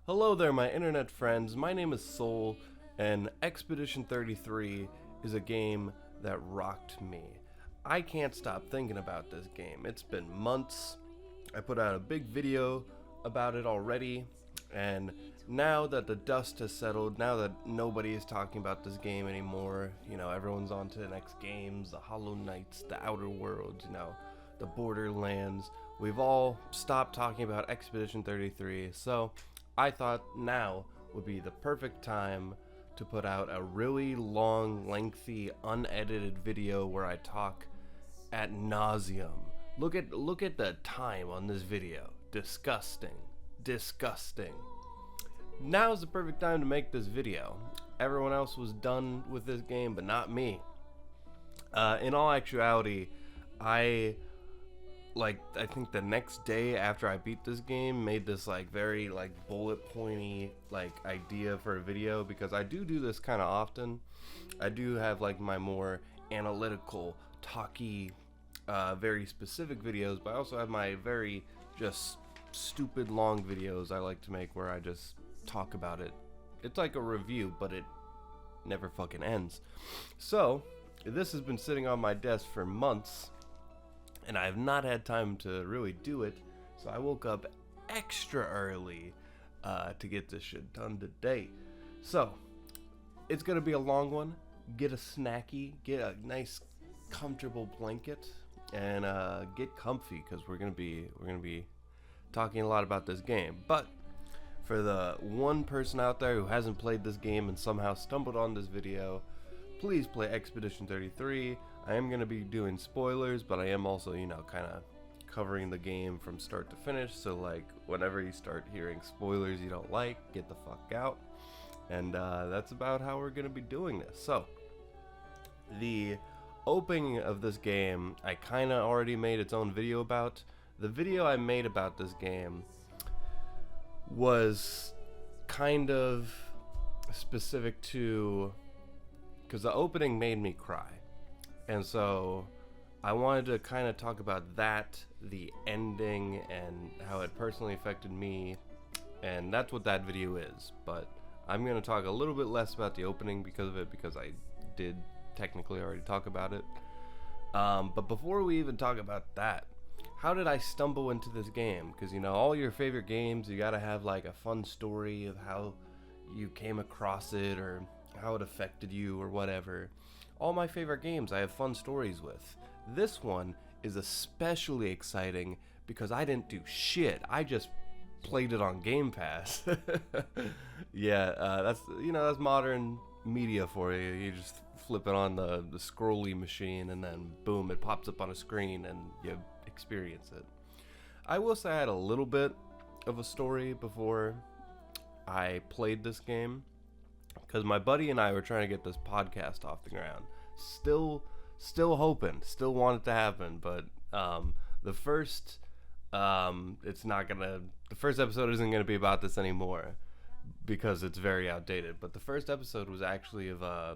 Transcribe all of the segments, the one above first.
Hello there, my internet friends. My name is Soul, and Expedition 33 is a game that rocked me. I can't stop thinking about this game. It's been months. I put out a big video about it already, and now that the dust has settled, now that nobody is talking about this game anymore, everyone's on to the next games, the Hollow Knights, the Outer Worlds, the Borderlands. We've all stopped talking about Expedition 33, so I thought now would be the perfect time to put out a really long, lengthy, unedited video where I talk ad nauseum. Look at the time on this video. Disgusting. Now's the perfect time to make this video. Everyone else was done with this game, but not me. In all actuality, I think the next day after I beat this game, made this very bullet pointy idea for a video, because I do this kind of often. I do have my more analytical, talky, very specific videos, but I also have my very just stupid long videos I like to make where I just talk about it. It's like a review, but it never fucking ends. So this has been sitting on my desk for months, and I have not had time to really do it, so I woke up extra early to get this shit done today. So, it's gonna be a long one. Get a snacky, get a nice, comfortable blanket, and get comfy, because we're gonna be talking a lot about this game. But for the one person out there who hasn't played this game and somehow stumbled on this video, please play Expedition 33. I am going to be doing spoilers, but I am also, kind of covering the game from start to finish. So, whenever you start hearing spoilers you don't like, get the fuck out. And that's about how we're going to be doing this. So, the opening of this game, I kind of already made its own video about. The video I made about this game was kind of specific to, because the opening made me cry. And so I wanted to kind of talk about that, the ending, and how it personally affected me. And that's what that video is. But I'm going to talk a little bit less about the opening because of it, because I did technically already talk about it. But before we even talk about that, how did I stumble into this game? Because, all your favorite games, you got to have a fun story of how you came across it or how it affected you or whatever. All my favorite games I have fun stories with. This one is especially exciting because I didn't do shit. I just played it on Game Pass. That's modern media for you. You just flip it on the scrolly machine, and then boom, it pops up on a screen and you experience it. I will say I had a little bit of a story before I played this game, because my buddy and I were trying to get this podcast off the ground. Still hoping, still want it to happen, but the first episode isn't gonna be about this anymore because it's very outdated. But the first episode was actually of a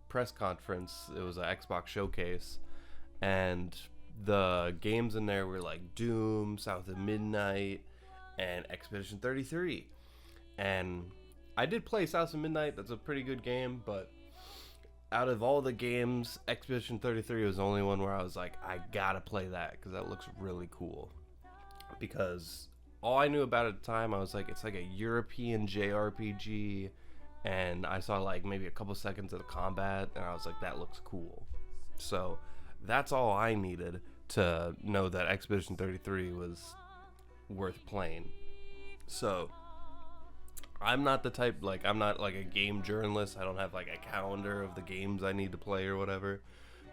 press conference. It was an Xbox showcase, and the games in there were Doom, South of Midnight, and Expedition 33. And I did play South of Midnight. That's a pretty good game, but out of all the games, Expedition 33 was the only one where I was like, I gotta play that because that looks really cool. Because all I knew about it at the time, I was like, it's like a European JRPG, and I saw maybe a couple seconds of the combat, and I was like, that looks cool. So that's all I needed to know that Expedition 33 was worth playing. So I'm not the type, I'm not a game journalist. I don't have a calendar of the games I need to play or whatever.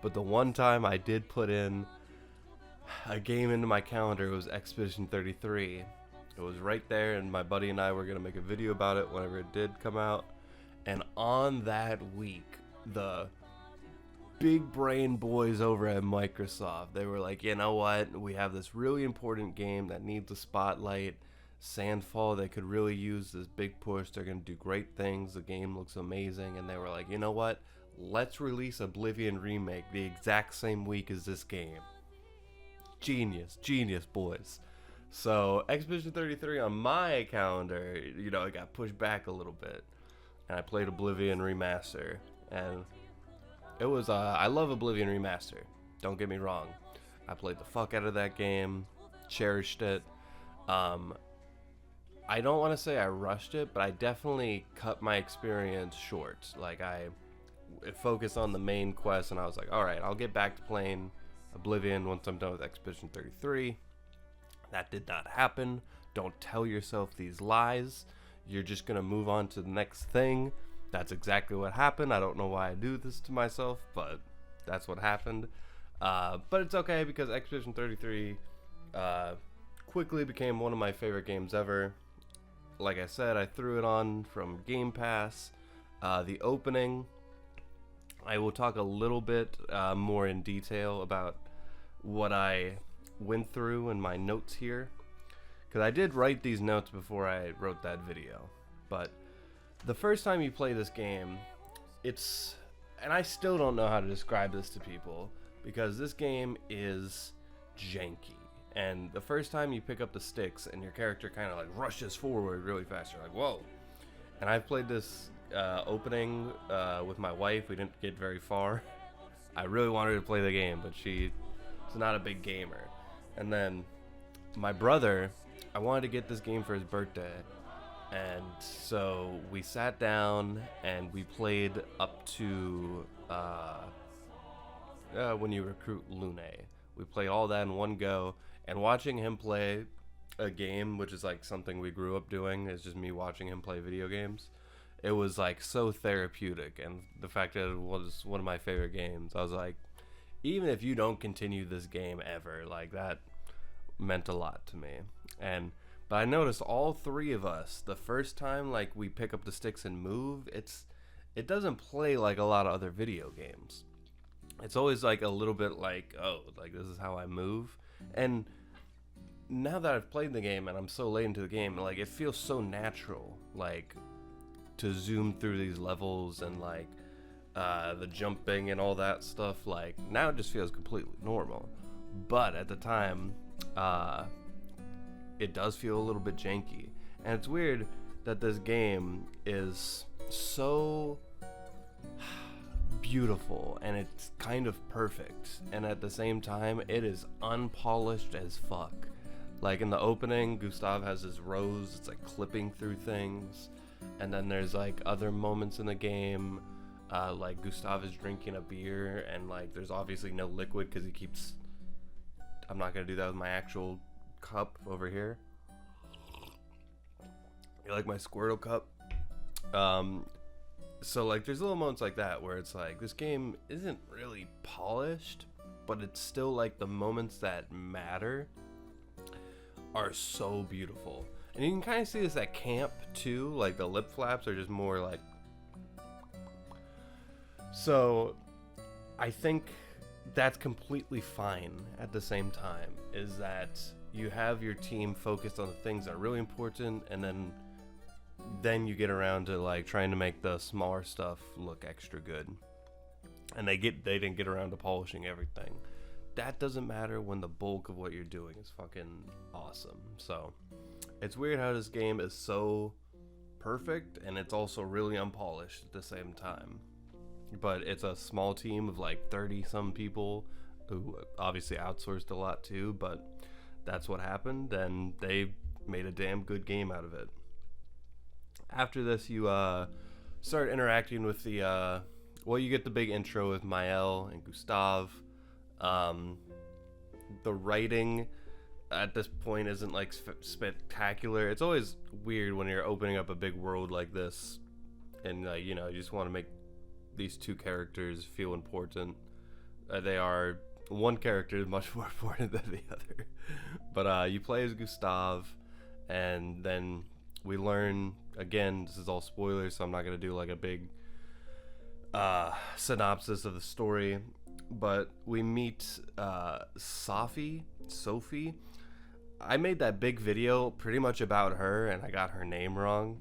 But the one time I did put in a game into my calendar, it was Expedition 33. It was right there, and my buddy and I were going to make a video about it whenever it did come out. And on that week, the big brain boys over at Microsoft, they were like, you know what? We have this really important game that needs a spotlight. Sandfall, they could really use this big push. They're going to do great things. The game looks amazing. And they were like, you know what? Let's release Oblivion Remake the exact same week as this game. Genius, boys. So Expedition 33 on my calendar, you know, it got pushed back a little bit, and I played Oblivion Remaster, and it was I love Oblivion Remaster. Don't get me wrong, I played the fuck out of that game, cherished it. I don't want to say I rushed it, but I definitely cut my experience short. Like I focused on the main quest, and I was like, all right, I'll get back to playing Oblivion once I'm done with Expedition 33. That did not happen. Don't tell yourself these lies. You're just going to move on to the next thing. That's exactly what happened. I don't know why I do this to myself, but that's what happened. But it's okay because Expedition 33 quickly became one of my favorite games ever. Like I said, I threw it on from Game Pass. The opening, I will talk a little bit more in detail about what I went through in my notes here, because I did write these notes before I wrote that video. But the first time you play this game, it's, and I still don't know how to describe this to people, because this game is janky. And the first time you pick up the sticks and your character kind of like rushes forward really fast, you're like, whoa. And I've played this opening with my wife. We didn't get very far. I really wanted her to play the game, but she's not a big gamer. And then my brother, I wanted to get this game for his birthday, and so we sat down and we played up to when you recruit Lune. We played all that in one go, and watching him play a game, which is like something we grew up doing, is just me watching him play video games. It was like so therapeutic, and the fact that it was one of my favorite games, I was like, even if you don't continue this game ever, like that meant a lot to me. But I noticed all three of us, the first time like we pick up the sticks and move, it doesn't play like a lot of other video games. It's always like a little bit like, oh, like this is how I move. And now that I've played the game and I'm so late into the game, like it feels so natural, like to zoom through these levels and like the jumping and all that stuff. Like now it just feels completely normal, but at the time it does feel a little bit janky. And it's weird that this game is so beautiful and it's kind of perfect, and at the same time it is unpolished as fuck. Like in the opening, Gustav has his rose, it's like clipping through things, and then there's like other moments in the game, like Gustav is drinking a beer and like there's obviously no liquid because he keeps, I'm not gonna do that with my actual cup over here. You like my Squirtle cup? So like there's little moments like that where it's like this game isn't really polished, but it's still like the moments that matter are so beautiful. And you can kind of see this at camp too, like the lip flaps are just more like, so I think that's completely fine. At the same time, is that you have your team focused on the things that are really important, and then you get around to like trying to make the smaller stuff look extra good, and they didn't get around to polishing everything. That doesn't matter when the bulk of what you're doing is fucking awesome. So it's weird how this game is so perfect and it's also really unpolished at the same time. But it's a small team of like 30 some people who obviously outsourced a lot too, but that's what happened, and they made a damn good game out of it. After this, you start interacting with the well, you get the big intro with Maël and Gustav. The writing at this point isn't like spectacular. It's always weird when you're opening up a big world like this, and you know, you just want to make these two characters feel important. They are, one character is much more important than the other. But you play as Gustav, and then we learn, again, this is all spoilers, so I'm not going to do like a big synopsis of the story, but we meet Sophie. I made that big video pretty much about her, and I got her name wrong.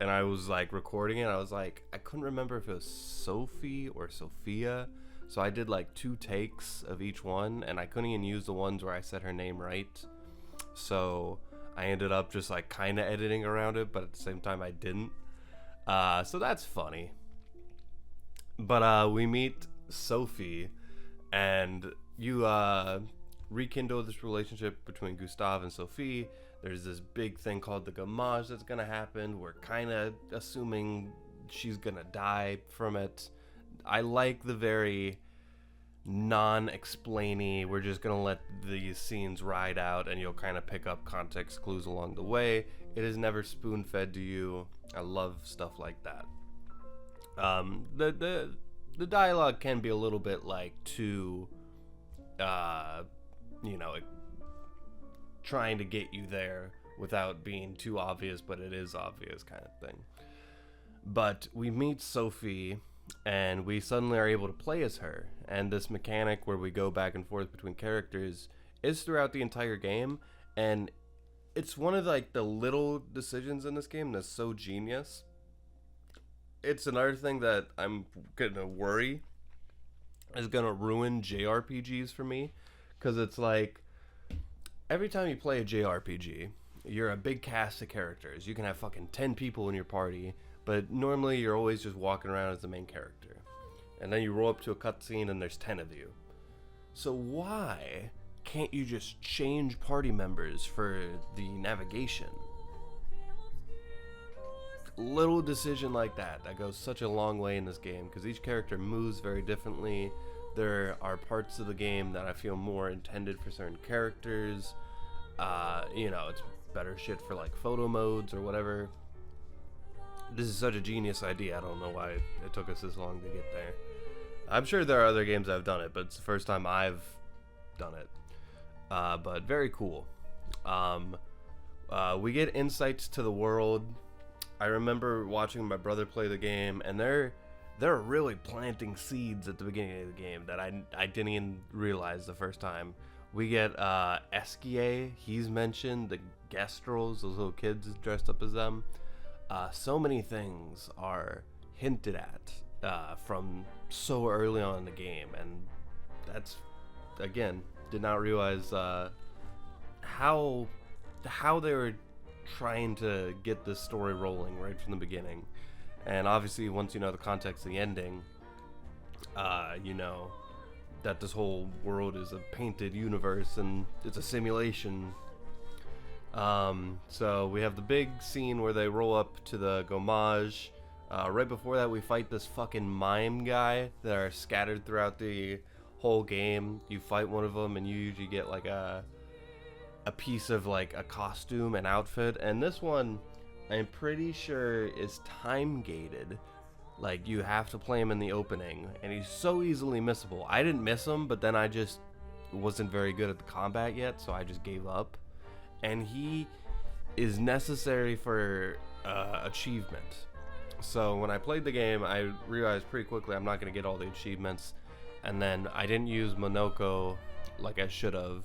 And I was like recording it, I was like, I couldn't remember if it was Sophie or Sophia, so I did like 2 takes of each one, and I couldn't even use the ones where I said her name right. so I ended up just like kind of editing around it, but at the same time I didn't. So that's funny. But we meet Sophie, and you rekindle this relationship between Gustave and Sophie. There's this big thing called the Gommage that's gonna happen. We're kind of assuming she's gonna die from it. I like the very non-explainy, we're just gonna let these scenes ride out and you'll kind of pick up context clues along the way. It is never spoon-fed to you. I love stuff like that. The dialogue can be a little bit like too trying to get you there without being too obvious, but it is obvious kind of thing. But we meet Sophie and we suddenly are able to play as her, and this mechanic where we go back and forth between characters is throughout the entire game, and it's one of like the little decisions in this game that's so genius. It's another thing that I'm gonna worry is gonna ruin JRPGs for me, because it's like every time you play a JRPG, you're a big cast of characters. You can have fucking 10 people in your party, but normally you're always just walking around as the main character. And then you roll up to a cutscene and there's 10 of you. So why can't you just change party members for the navigation? Little decision like that goes such a long way in this game, because each character moves very differently. There are parts of the game that I feel more intended for certain characters. It's better shit for like photo modes or whatever. This is such a genius idea. I don't know why it took us this long to get there. I'm sure there are other games that have done it, but it's the first time I've done it. But very cool. We get insights to the world. I remember watching my brother play the game, and they're really planting seeds at the beginning of the game that I didn't even realize the first time. We get Esquier, he's mentioned, the Gestrels, those little kids dressed up as them. So many things are hinted at from so early on in the game, and that's, again, did not realize how they were trying to get this story rolling right from the beginning. And obviously once you know the context of the ending, you know that this whole world is a painted universe and it's a simulation. So we have the big scene where they roll up to the Gommage. Right before that we fight this fucking mime guy that are scattered throughout the whole game. You fight one of them and you usually get like a piece of like a costume and outfit, and this one I'm pretty sure is time gated. Like you have to play him in the opening, and he's so easily missable. I didn't miss him, but then I just wasn't very good at the combat yet, so I just gave up. And he is necessary for achievement. So when I played the game, I realized pretty quickly I'm not going to get all the achievements, and then I didn't use Monoko like I should have.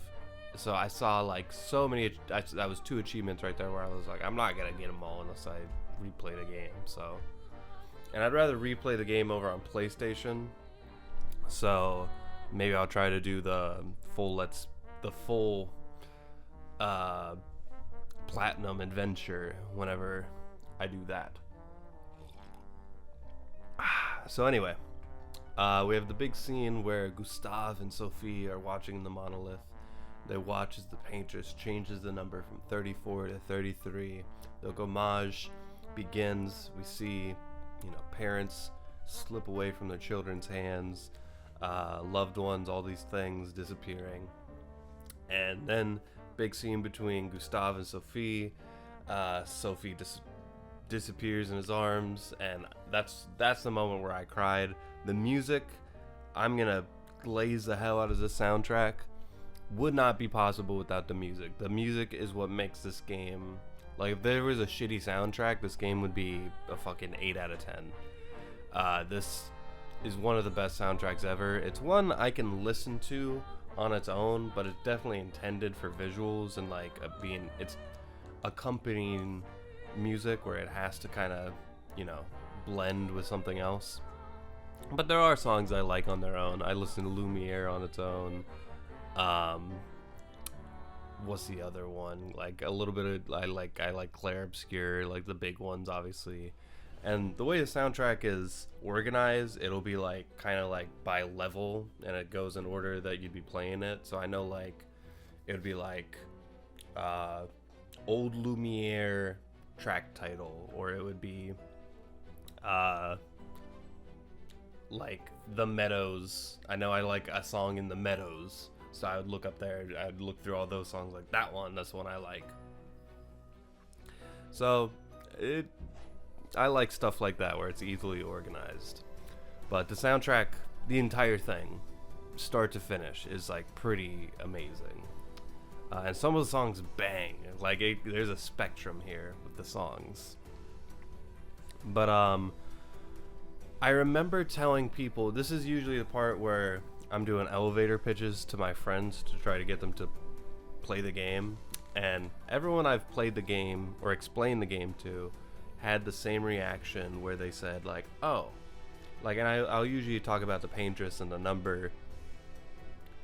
So I saw like so many, that was 2 achievements right there where I was like, I'm not gonna get them all unless I replay the game. So, and I'd rather replay the game over on PlayStation. So maybe I'll try to do the full platinum adventure whenever I do that. So anyway, we have the big scene where Gustave and Sophie are watching the monolith. They watch as the Paintress changes the number from 34 to 33. The Gommage begins. We see, parents slip away from their children's hands, loved ones, all these things disappearing. And then big scene between Gustave and Sophie. Sophie disappears in his arms, and that's the moment where I cried. The music, I'm gonna glaze the hell out of this soundtrack. Would not be possible without the music. The music is what makes this game, like if there was a shitty soundtrack, this game would be a fucking 8 out of 10. This is one of the best soundtracks ever. It's one I can listen to on its own, but it's definitely intended for visuals and like it's accompanying music where it has to kind of, blend with something else. But there are songs I like on their own. I listen to Lumiere on its own. what's the other one? Like a little bit of I like Clair Obscur, like the big ones, obviously. And the way the soundtrack is organized, it'll be like kind of like by level, and it goes in order that you'd be playing it. So I know like it would be like Old Lumiere track title, or it would be like The Meadows. I know I like a song in The Meadows, so I would look up there, I'd look through all those songs, like that one, that's the one I like. So I like stuff like that where it's easily organized. But the soundtrack, the entire thing, start to finish, is like pretty amazing. And some of the songs bang. Like there's a spectrum here with the songs. But I remember telling people, this is usually the part where I'm doing elevator pitches to my friends to try to get them to play the game. And everyone I've played the game or explained the game to had the same reaction where they said like, oh, like, and I'll usually talk about the Paintress and the number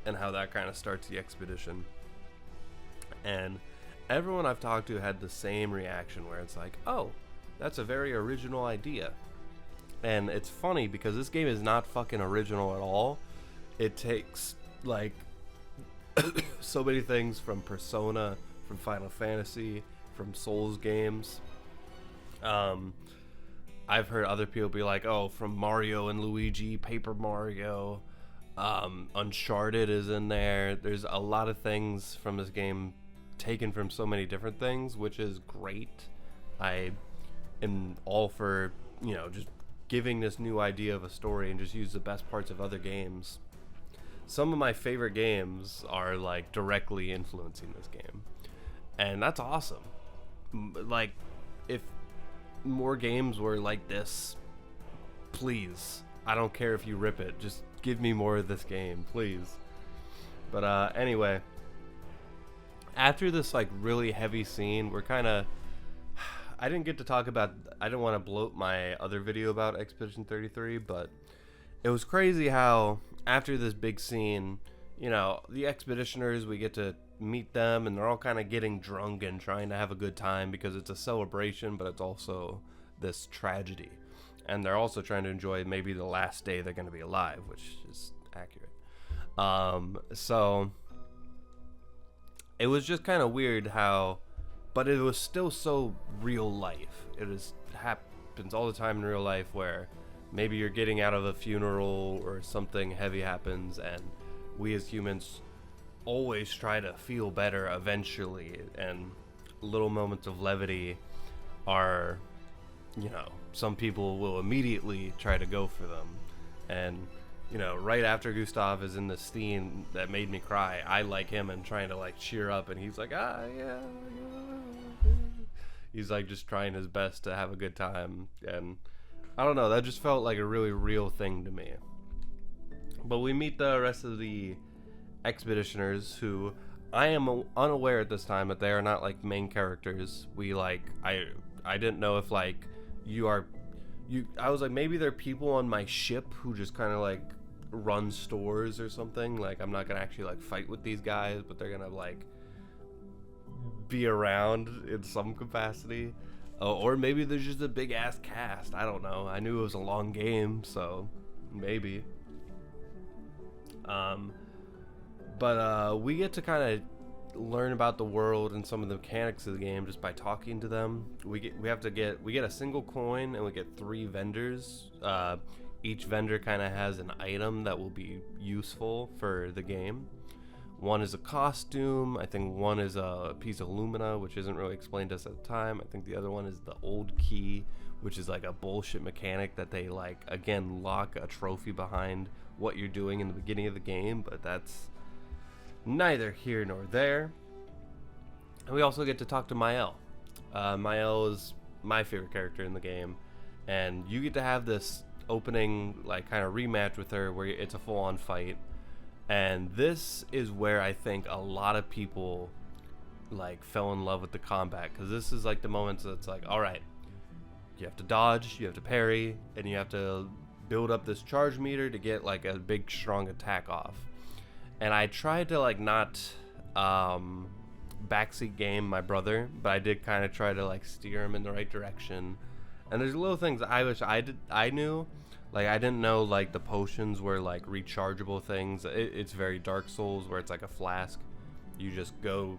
and how that kind of starts the expedition. And everyone I've talked to had the same reaction where it's like, oh, that's a very original idea. And it's funny because this game is not fucking original at all. It takes like so many things from Persona, from Final Fantasy, from Souls games. I've heard other people be like, oh, from Mario and Luigi, Paper Mario, Uncharted is in there. There's a lot of things from this game taken from so many different things, which is great. I am all for, just giving this new idea of a story and just use the best parts of other games. Some of my favorite games are like directly influencing this game, and that's awesome. Like, if more games were like this, please, I don't care if you rip it, just give me more of this game, please. But anyway, after this like really heavy scene, we're kind of, I didn't get to talk about, I didn't want to bloat my other video about Expedition 33, but it was crazy how after this big scene, the expeditioners, we get to meet them, and they're all kind of getting drunk and trying to have a good time because it's a celebration, but it's also this tragedy. And they're also trying to enjoy maybe the last day they're going to be alive, which is accurate. So it was just kind of weird how, but it was still so real life. Happens all the time in real life where maybe you're getting out of a funeral or something heavy happens, and we as humans always try to feel better eventually, and little moments of levity are, some people will immediately try to go for them. And right after Gustav is in the scene that made me cry, I like him and trying to like cheer up, and he's like, yeah. He's like just trying his best to have a good time, and I don't know, that just felt like a really real thing to me. But we meet the rest of the expeditioners, who I am unaware at this time that they are not like main characters. I didn't know if like I was like, maybe they're people on my ship who just kind of like run stores or something. Like, I'm not gonna actually like fight with these guys, but they're gonna like be around in some capacity. Or maybe there's just a big ass cast. I don't know. I knew it was a long game, so maybe. But we get to kind of learn about the world and some of the mechanics of the game just by talking to them. We get a single coin, and we get 3 vendors. Each vendor kind of has an item that will be useful for the game. One is a costume. I think one is a piece of lumina, which isn't really explained to us at the time. I think the other one is the old key, which is like a bullshit mechanic that they like, again, lock a trophy behind what you're doing in the beginning of the game, but that's neither here nor there. And we also get to talk to Maëlle. Maëlle is my favorite character in the game, and you get to have this opening like kind of rematch with her where it's a full-on fight. And this is where I think a lot of people like fell in love with the combat, because this is like the moments that's like, all right, you have to dodge, you have to parry, and you have to build up this charge meter to get like a big strong attack off. And I tried to like not backseat game my brother, but I did kind of try to like steer him in the right direction. And there's little things I wish I knew. Like, I didn't know like the potions were like rechargeable things. It's very Dark Souls where it's like a flask. You just go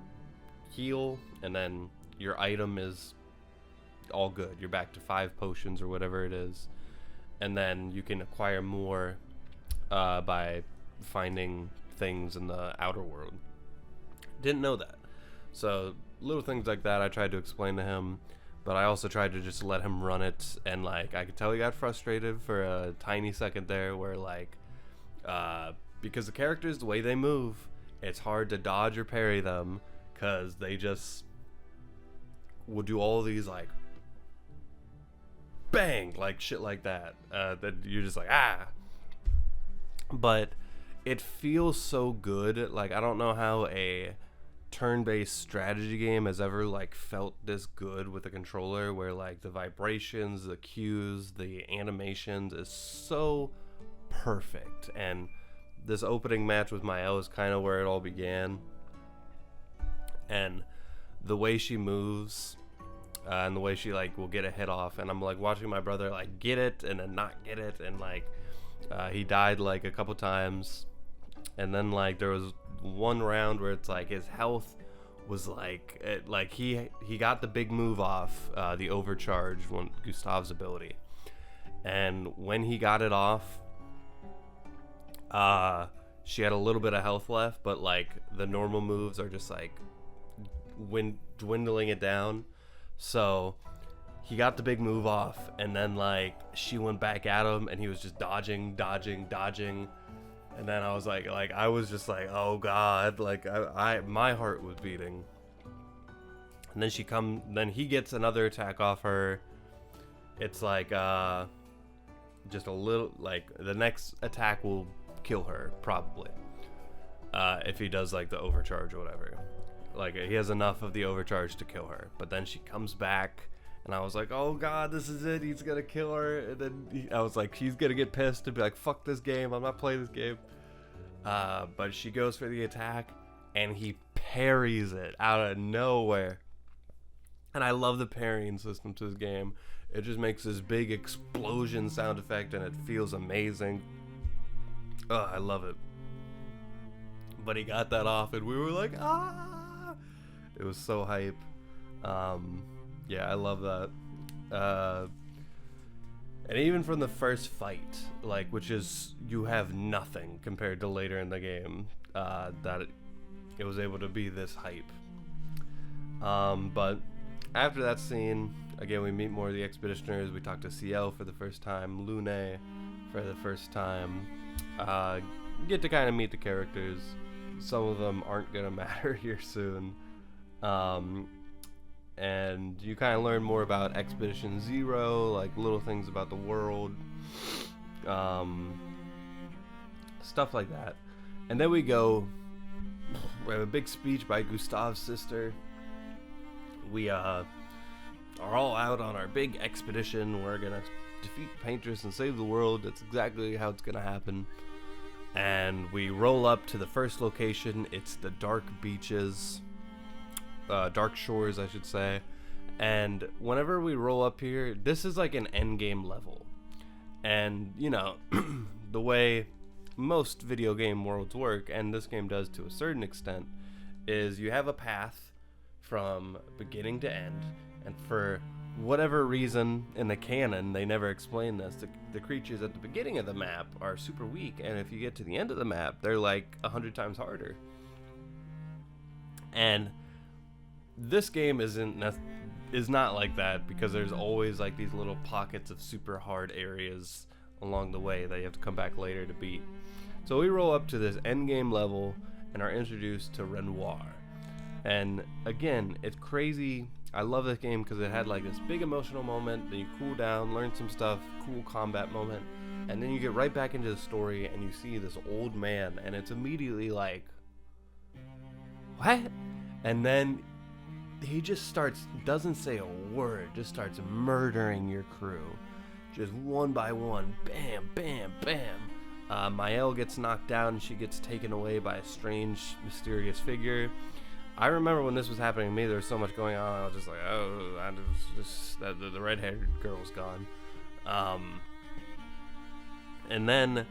heal, and then your item is all good. You're back to 5 potions or whatever it is, and then you can acquire more by finding things in the outer world. Didn't know that. So little things like that I tried to explain to him, but I also tried to just let him run it, and like I could tell he got frustrated for a tiny second there where like because the characters, the way they move, it's hard to dodge or parry them because they just will do all these like bang, like shit like that, that you're just like but it feels so good. Like, I don't know how a turn-based strategy game has ever like felt this good with a controller, where like the vibrations, the cues, the animations is so perfect. And this opening match with Mael is kind of where it all began, and the way she moves and the way she like will get a hit off, and I'm like watching my brother like get it and then not get it, and like he died like a couple times, and then like there was one round where it's like his health was like he got the big move off, the overcharge, one Gustav's ability, and when he got it off, she had a little bit of health left, but like the normal moves are just like dwindling it down. So he got the big move off, and then like she went back at him, and he was just dodging, and then I was like I was just like, oh god, like I my heart was beating. And then then he gets another attack off her. It's like just a little, like the next attack will kill her probably, if he does like the overcharge or whatever. Like, he has enough of the overcharge to kill her, but then she comes back, and I was like, oh god, this is it, he's gonna kill her. And then I was like, he's gonna get pissed and be like, fuck this game, I'm not playing this game. But she goes for the attack, and he parries it out of nowhere. And I love the parrying system to this game. It just makes this big explosion sound effect, and it feels amazing. Oh, I love it. But he got that off, and we were like, it was so hype. Yeah, I love that. And even from the first fight, like, which is, you have nothing compared to later in the game, that it was able to be this hype. But after that scene, again, we meet more of the expeditioners. We talk to CL for the first time, Lune for the first time. Get to kind of meet the characters. Some of them aren't gonna matter here soon. And you kind of learn more about Expedition Zero, like little things about the world, stuff like that. And then we have a big speech by Gustav's sister. We are all out on our big expedition. We're gonna defeat Paintress and save the world. That's exactly how it's gonna happen. And we roll up to the first location. It's the dark beaches, dark shores, I should say. And whenever we roll up here, this is like an end game level. And you know, the way most video game worlds work, and this game does to a certain extent, is you have a path from beginning to end, and for whatever reason in the canon, they never explain this, the creatures at the beginning of the map are super weak, and if you get to the end of the map, they're like 100 times harder. And this game is not like that, because there's always like these little pockets of super hard areas along the way that you have to come back later to beat. So we roll up to this end game level and are introduced to Renoir. And again, it's crazy. I love this game because it had like this big emotional moment, then you cool down, learn some stuff, cool combat moment, and then you get right back into the story and you see this old man, and it's immediately like, what? And then he just doesn't say a word, just starts murdering your crew, just one by one, bam, bam, bam. Mael gets knocked down and she gets taken away by a strange, mysterious figure. I remember when this was happening to me, there was so much going on. I was just like, oh, the red-haired girl's gone. And then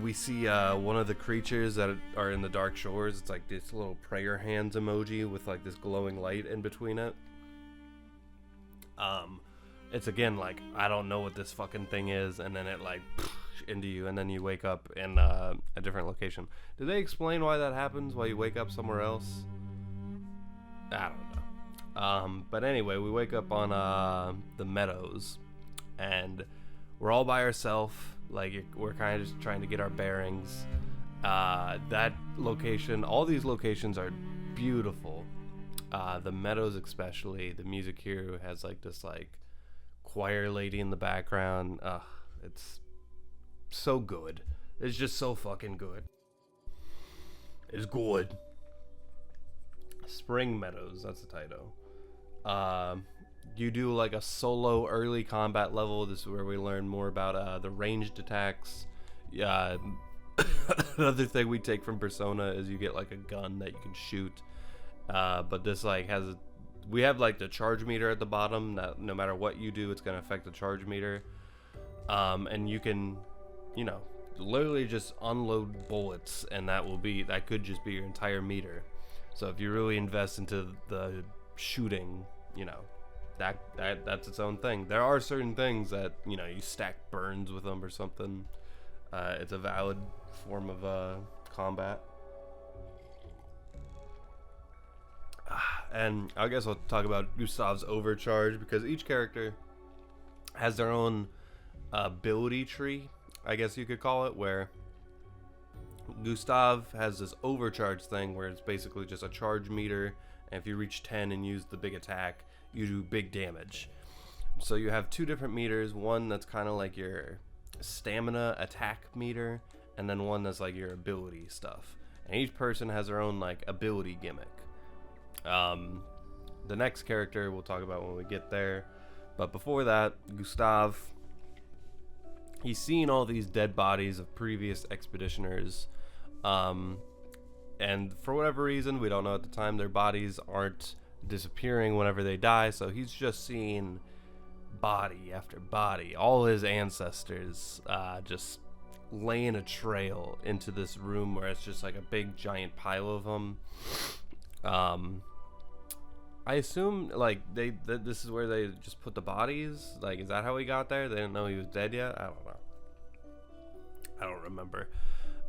we see one of the creatures that are in the Dark Shores. It's like this little prayer hands emoji with like this glowing light in between it. It's again like, I don't know what this fucking thing is, and then it like into you, and then you wake up in a different location. Do they explain why that happens? Why you wake up somewhere else? I don't know. But anyway, we wake up on the meadows, and we're all by ourselves. Like, we're kind of just trying to get our bearings. That location, all these locations are beautiful. The meadows especially. The music here has like this like choir lady in the background. It's so good. It's just so fucking good. It's good. Spring Meadows, that's the title. You do like a solo early combat level. This is where we learn more about the ranged attacks. Another thing we take from Persona is you get like a gun that you can shoot. But this like we have like the charge meter at the bottom that no matter what you do, it's gonna affect the charge meter. And you can, you know, literally just unload bullets, and that could just be your entire meter. So if you really invest into the shooting, you know, that's its own thing. There are certain things that, you know, you stack burns with them or something. It's a valid form of combat. And I guess I'll talk about Gustav's overcharge, because each character has their own ability tree, I guess you could call it, where Gustav has this overcharge thing where it's basically just a charge meter, and if you reach 10 and use the big attack, you do big damage. So you have two different meters, one that's kind of like your stamina attack meter, and then one that's like your ability stuff. And each person has their own like ability gimmick. The next character we'll talk about when we get there, but before that, Gustav, he's seen all these dead bodies of previous expeditioners, and for whatever reason, we don't know at the time, their bodies aren't disappearing whenever they die, so he's just seeing body after body, all his ancestors just laying a trail into this room where it's just like a big giant pile of them. I assume like this is where they just put the bodies. Like, is that how he got there? They didn't know he was dead yet? I don't know. I don't remember.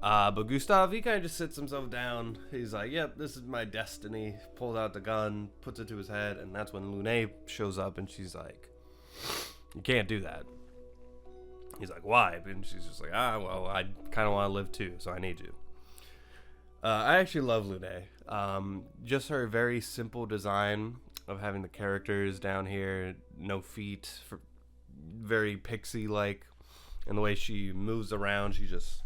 But Gustav, he kind of just sits himself down. He's like, yep, this is my destiny. Pulls out the gun, puts it to his head, and that's when Lune shows up, and she's like, you can't do that. He's like, why? And she's just like, well, I kind of want to live too, so I need you. I actually love Lune. Just her very simple design of having the characters down here, no feet, very pixie-like, and the way she moves around, she just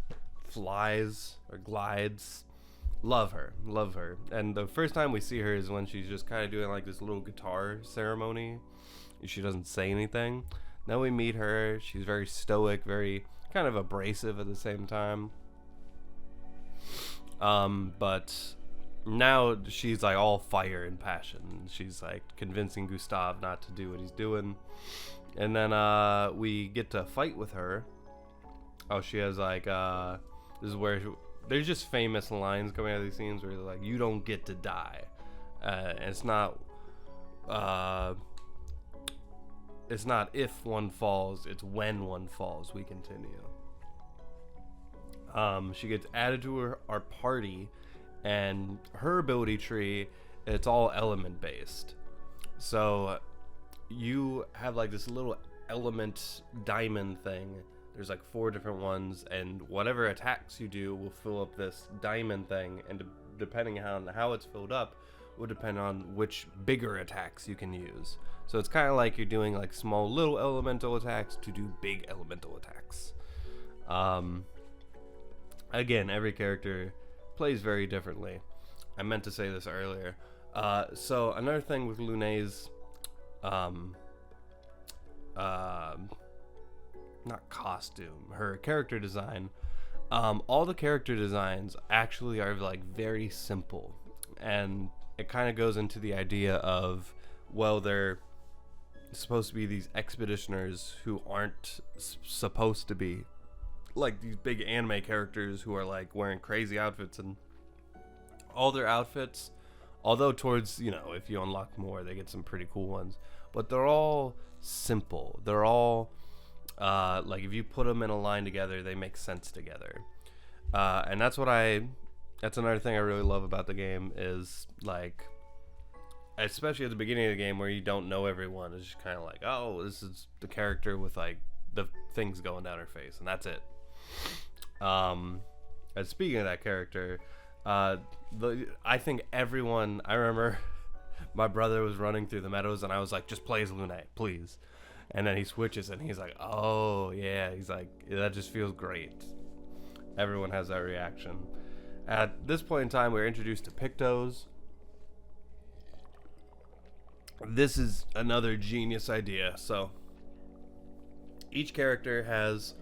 flies or glides. Love her. And the first time we see her is when she's just kind of doing like this little guitar ceremony. She doesn't say anything. Then we meet her. She's very stoic, very kind of abrasive at the same time. But now she's like all fire and passion. She's like convincing Gustav not to do what he's doing. And then we get to fight with her. Oh, she has like this is where there's just famous lines coming out of these scenes where they're like, you don't get to die. And it's not if one falls, it's when one falls. We continue. She gets added to our party, and her ability tree, it's all element based. So you have like this little element diamond thing. There's like 4 different ones, and whatever attacks you do will fill up this diamond thing, and depending on how it's filled up will depend on which bigger attacks you can use. So it's kind of like you're doing like small little elemental attacks to do big elemental attacks. Again, every character plays very differently. I meant to say this earlier. So another thing with Lune's not costume, her character design, All the character designs actually are like very simple, and it kind of goes into the idea of, well, they're supposed to be these expeditioners who aren't supposed to be like these big anime characters who are like wearing crazy outfits, and all their outfits, although towards, you know, if you unlock more they get some pretty cool ones, but they're all simple. They're all like if you put them in a line together they make sense together, and that's another thing I really love about the game, is like, especially at the beginning of the game where you don't know everyone, it's just kind of like, oh, this is the character with like the things going down her face, and that's it. And speaking of that character, I think everyone, I remember my brother was running through the meadows and I was like, just play as Lune, please. And then he switches and he's like, oh yeah, he's like, that just feels great. Everyone has that reaction. At this point in time, we're introduced to Pictos. This is another genius idea. So each character has,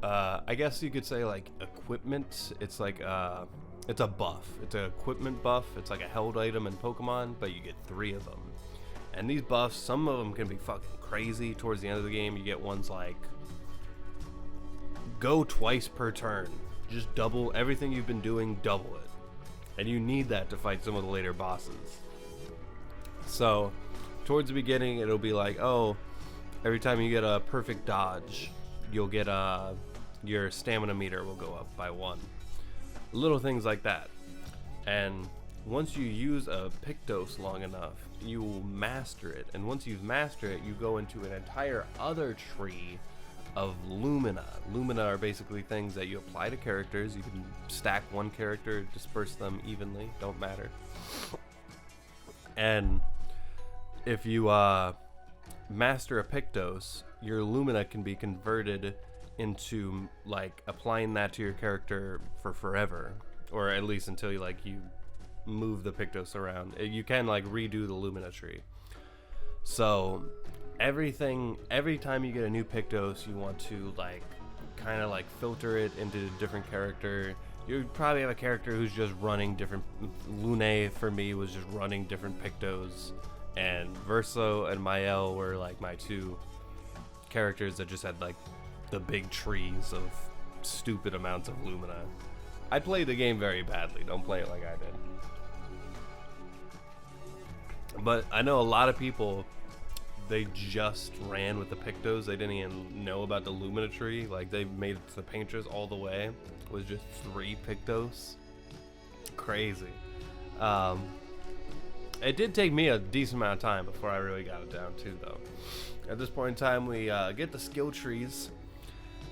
I guess you could say, like, equipment. It's like it's a buff. It's an equipment buff. It's like a held item in Pokemon, but you get 3 of them. And these buffs, some of them can be fucking crazy. Towards the end of the game, you get ones like, go twice per turn. Just double everything you've been doing, double it. And you need that to fight some of the later bosses. So, towards the beginning, it'll be like, oh, every time you get a perfect dodge, you'll get your stamina meter will go up by 1. Little things like that. And once you use a Pictos long enough, you will master it. And once you've mastered it, you go into an entire other tree of Lumina. Lumina are basically things that you apply to characters. You can stack one character, disperse them evenly, don't matter. And if you master a Pictos, your Lumina can be converted into like applying that to your character for forever, or at least until you move the Pictos around. You can like redo the Lumina tree. So every time you get a new Pictos, you want to like kind of like filter it into a different character. You probably have a character who's just running different. Lune for me was just running different Pictos, and Verso and Mael were like my 2 characters that just had like the big trees of stupid amounts of Lumina. I played the game very badly. Don't play it like I did. But I know a lot of people, they just ran with the Pictos. They didn't even know about the Lumina tree. Like, they made it to the Paintress all the way. It was just 3 Pictos. Crazy. It did take me a decent amount of time before I really got it down too, though. At this point in time, we get the skill trees.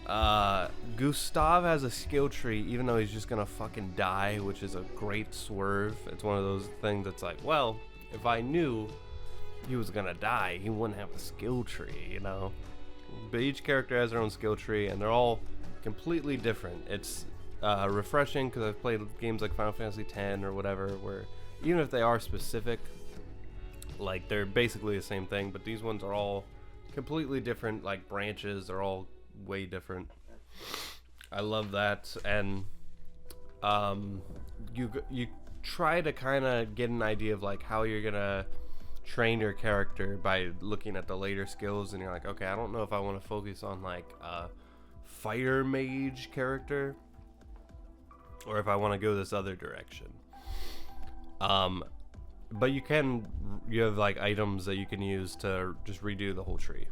Gustav has a skill tree, even though he's just gonna fucking die, which is a great swerve. It's one of those things that's like, well, if I knew he was gonna die, he wouldn't have a skill tree, you know? But each character has their own skill tree, and they're all completely different. It's refreshing, because I've played games like Final Fantasy X or whatever, where even if they are specific, like, they're basically the same thing, but these ones are all completely different, like branches. They're all way different. I love that. And you try to kind of get an idea of like how you're gonna train your character by looking at the later skills, and you're like, okay, I don't know if I want to focus on like a fire mage character, or if I want to go this other direction. But you have like items that you can use to just redo the whole tree.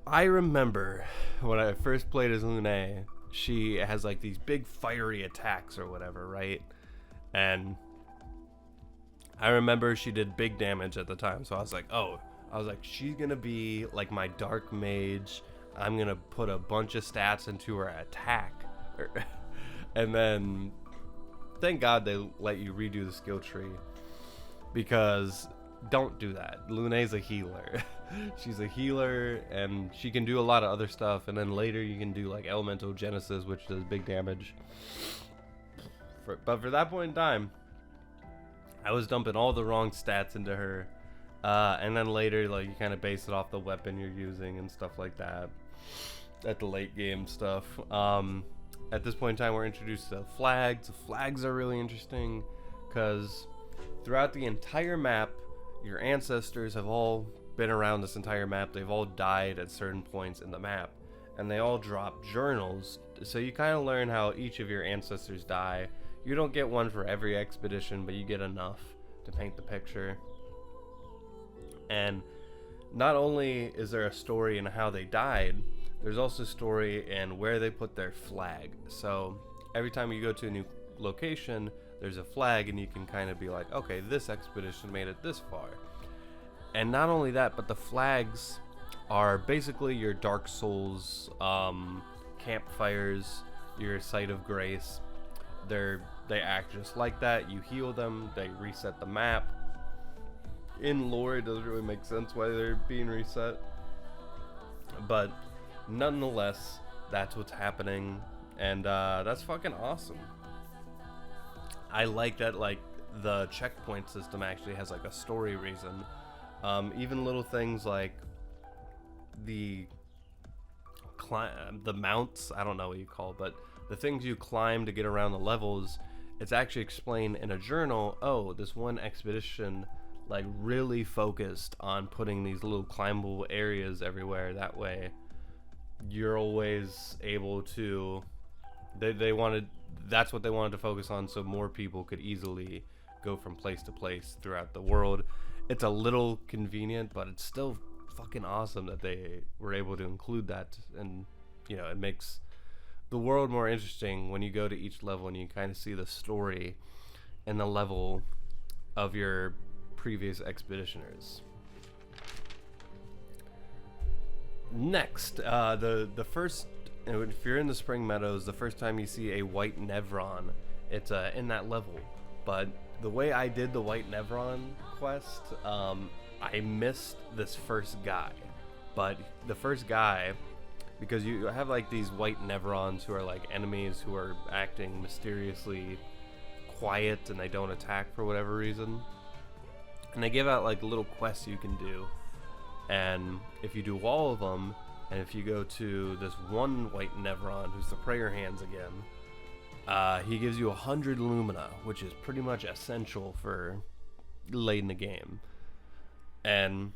I remember when I first played as Lune, she has like these big fiery attacks or whatever, right? And I remember she did big damage at the time, so I was like, she's gonna be like my dark mage. I'm gonna put a bunch of stats into her attack. And then thank God they let you redo the skill tree, because don't do that. Lune's a healer. She's a healer, and she can do a lot of other stuff, and then later you can do like elemental genesis, which does big damage. But for that point in time, I was dumping all the wrong stats into her, and then later like you kind of base it off the weapon you're using and stuff like that at the late game stuff. at this point in time, we're introduced to flags. The flags are really interesting because throughout the entire map, your ancestors have all been around this entire map. They've all died at certain points in the map, and they all drop journals. So you kind of learn how each of your ancestors die. You don't get one for every expedition, but you get enough to paint the picture. And not only is there a story in how they died, there's also a story in where they put their flag. So every time you go to a new location, there's a flag, and you can kind of be like, okay, this expedition made it this far. And not only that, but the flags are basically your Dark Souls campfires, your site of grace. They act just like that. You heal them, they reset the map. In lore, it doesn't really make sense why they're being reset, but nonetheless, that's what's happening, and that's fucking awesome. I like that, like, the checkpoint system actually has like a story reason. Even little things like the mounts, I don't know what you call it, but the things you climb to get around the levels, it's actually explained in a journal. Oh, this one expedition like really focused on putting these little climbable areas everywhere. That way you're always able to, that's what they wanted to focus on, so more people could easily go from place to place throughout the world. It's a little convenient, but it's still fucking awesome that they were able to include that. And you know, it makes the world more interesting when you go to each level and you kind of see the story and the level of your previous expeditioners. Next, the first, if you're in the Spring Meadows, the first time you see a white Nevron, it's in that level. But the way I did the white Nevron quest, I missed this first guy. But the first guy, because you have like these white Nevrons who are like enemies who are acting mysteriously quiet and they don't attack for whatever reason. And they give out like little quests you can do. And if you do all of them, and if you go to this one white Nevron who's the prayer hands again, he gives you 100 Lumina, which is pretty much essential for late in the game. And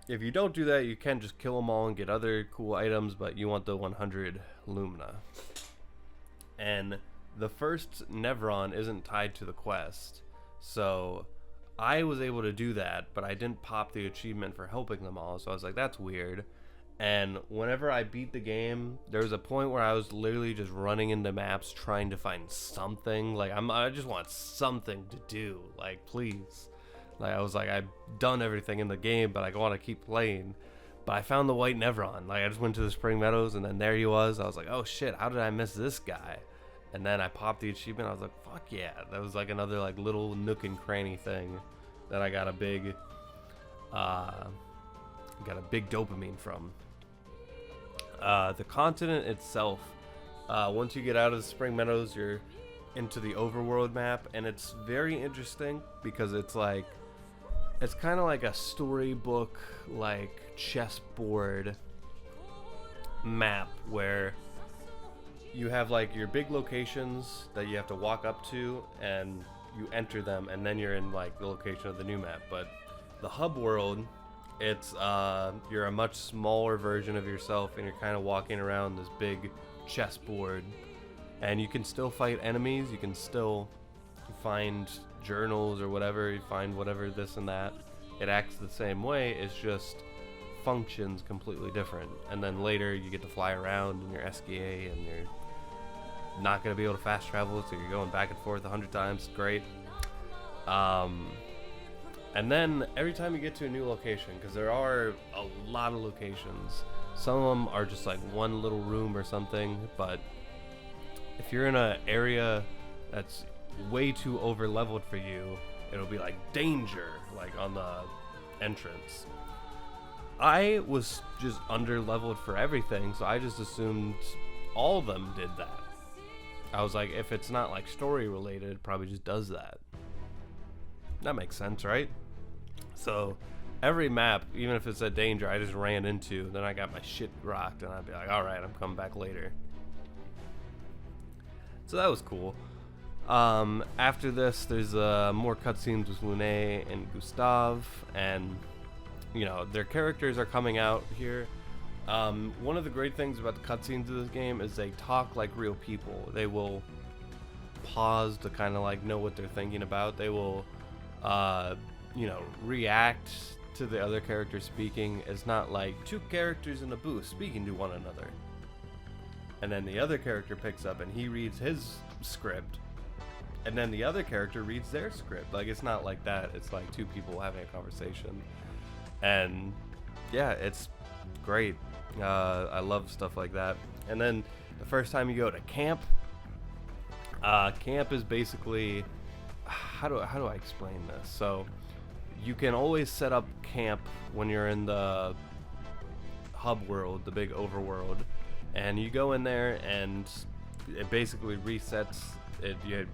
if you don't do that, you can just kill them all and get other cool items, but you want the 100 Lumina. And the first Nevron isn't tied to the quest, so I was able to do that, but I didn't pop the achievement for helping them all, so I was like, that's weird. And whenever I beat the game, there was a point where I was literally just running into maps trying to find something. Like, I just want something to do, like, please. Like, I was like, I've done everything in the game, but I want to keep playing. But I found the white Nevron. Like, I just went to the Spring Meadows, and then there he was. I was like, oh shit, how did I miss this guy? And then I popped the achievement. I was like, fuck yeah. That was like another like little nook and cranny thing that I got a big dopamine from. The continent itself, once you get out of the Spring Meadows, you're into the overworld map, and it's very interesting because it's like, it's kind of like a storybook, like chessboard map where you have like your big locations that you have to walk up to and you enter them, and then you're in like the location of the new map. But the hub world, it's you're a much smaller version of yourself, and you're kind of walking around this big chessboard, and you can still fight enemies, you can still find journals or whatever, you find whatever this and that. It acts the same way, it's just functions completely different. And then later you get to fly around in your SKA, and you're not going to be able to fast travel, so you're going back and forth 100 times. Great. And then every time you get to a new location, because there are a lot of locations, some of them are just like one little room or something, but if you're in an area that's way too over leveled for you, it'll be like danger, like on the entrance. I was just under leveled for everything, so I just assumed all of them did that. I was like, if it's not like story related, it probably just does that. That makes sense, right? So every map, even if it's a danger I just ran into, then I got my shit rocked, and I'd be like, alright, I'm coming back later. So that was cool. After this, there's more cutscenes with Lune and Gustav, and you know, their characters are coming out here. One of the great things about the cutscenes of this game is they talk like real people. They will pause to kind of like know what they're thinking about. They will, you know, react to the other character speaking. It's not like two characters in a booth speaking to one another, and then the other character picks up and he reads his script, and then the other character reads their script. Like, it's not like that. It's like two people having a conversation, and yeah, it's great. I love stuff like that. And then the first time you go to camp, camp is basically, how do I explain this? So you can always set up camp when you're in the hub world, the big overworld, and you go in there and it basically resets it. You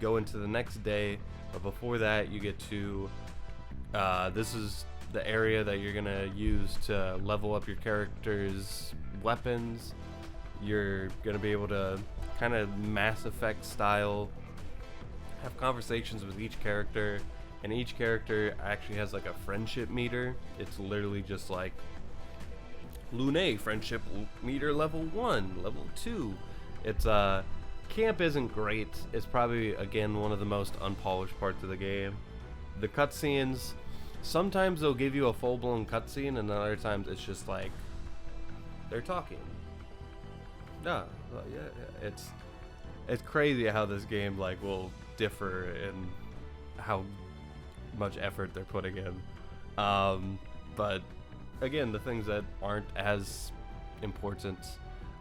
go into the next day, but before that you get to this is the area that you're gonna use to level up your character's weapons. You're gonna be able to kind of Mass Effect style have conversations with each character, and each character actually has like a friendship meter. It's literally just like Lune friendship meter level 1, level 2. It's camp isn't great. It's probably, again, one of the most unpolished parts of the game. The cutscenes, sometimes they'll give you a full-blown cutscene, and other times it's just like they're talking. Yeah, it's crazy how this game like will differ in how much effort they're putting in. But again, the things that aren't as important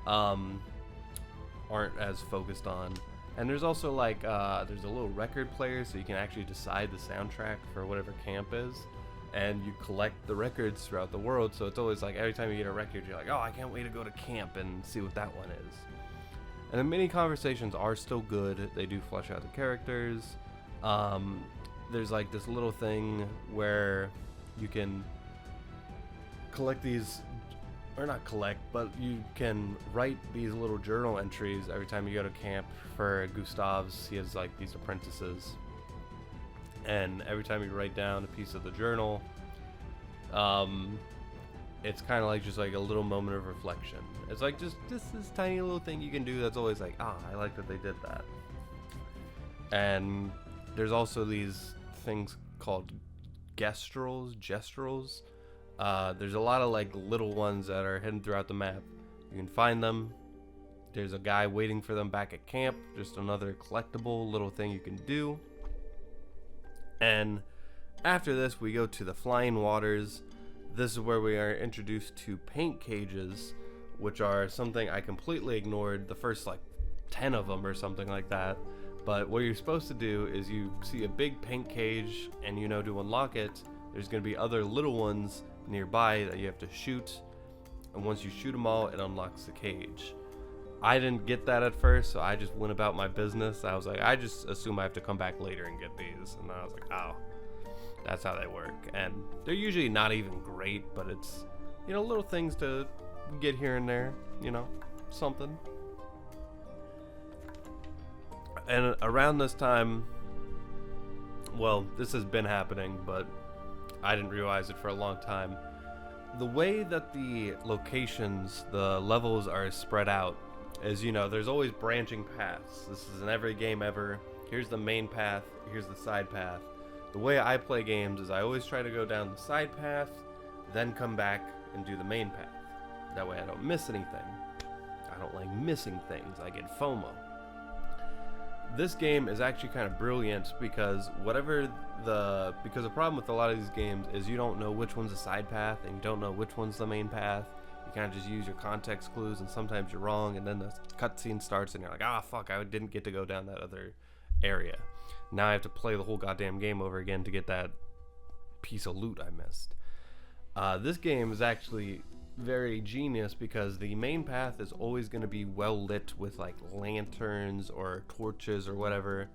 aren't as focused on. And there's also like there's a little record player, so you can actually decide the soundtrack for whatever camp is, and you collect the records throughout the world. So it's always like every time you get a record, you're like, oh, I can't wait to go to camp and see what that one is. And the mini conversations are still good. They do flesh out the characters. There's like this little thing where you can collect these, or not collect, but you can write these little journal entries every time you go to camp. For Gustav's, he has like these apprentices, and every time you write down a piece of the journal, it's kind of like just like a little moment of reflection. It's like just this tiny little thing you can do that's always like, I like that they did that. And there's also these things called gestrels. There's a lot of like little ones that are hidden throughout the map. You can find them. There's a guy waiting for them back at camp. Just another collectible little thing you can do. And after this, we go to the Flying Waters. This is where we are introduced to paint cages, which are something I completely ignored the first like 10 of them or something like that. But what you're supposed to do is you see a big paint cage, and you know to unlock it, there's going to be other little ones nearby that you have to shoot, and once you shoot them all, it unlocks the cage. I didn't get that at first, so I just went about my business. I was like, I just assume I have to come back later and get these, and I was like, oh, that's how they work. And they're usually not even great, but it's, you know, little things to get here and there, you know, something. And around this time, well, this has been happening, but I didn't realize it for a long time. The way that the locations, the levels are spread out is, you know, there's always branching paths. This is in every game ever. Here's the main path, here's the side path. The way I play games is I always try to go down the side path, then come back and do the main path. That way I don't miss anything. I don't like missing things. I get FOMO. This game is actually kind of brilliant because because the problem with a lot of these games is you don't know which one's the side path and you don't know which one's the main path. You kind of just use your context clues, and sometimes you're wrong, and then the cutscene starts and you're like, fuck, I didn't get to go down that other area. Now I have to play the whole goddamn game over again to get that piece of loot I missed. This game is actually very genius because the main path is always going to be well lit with like lanterns or torches or whatever.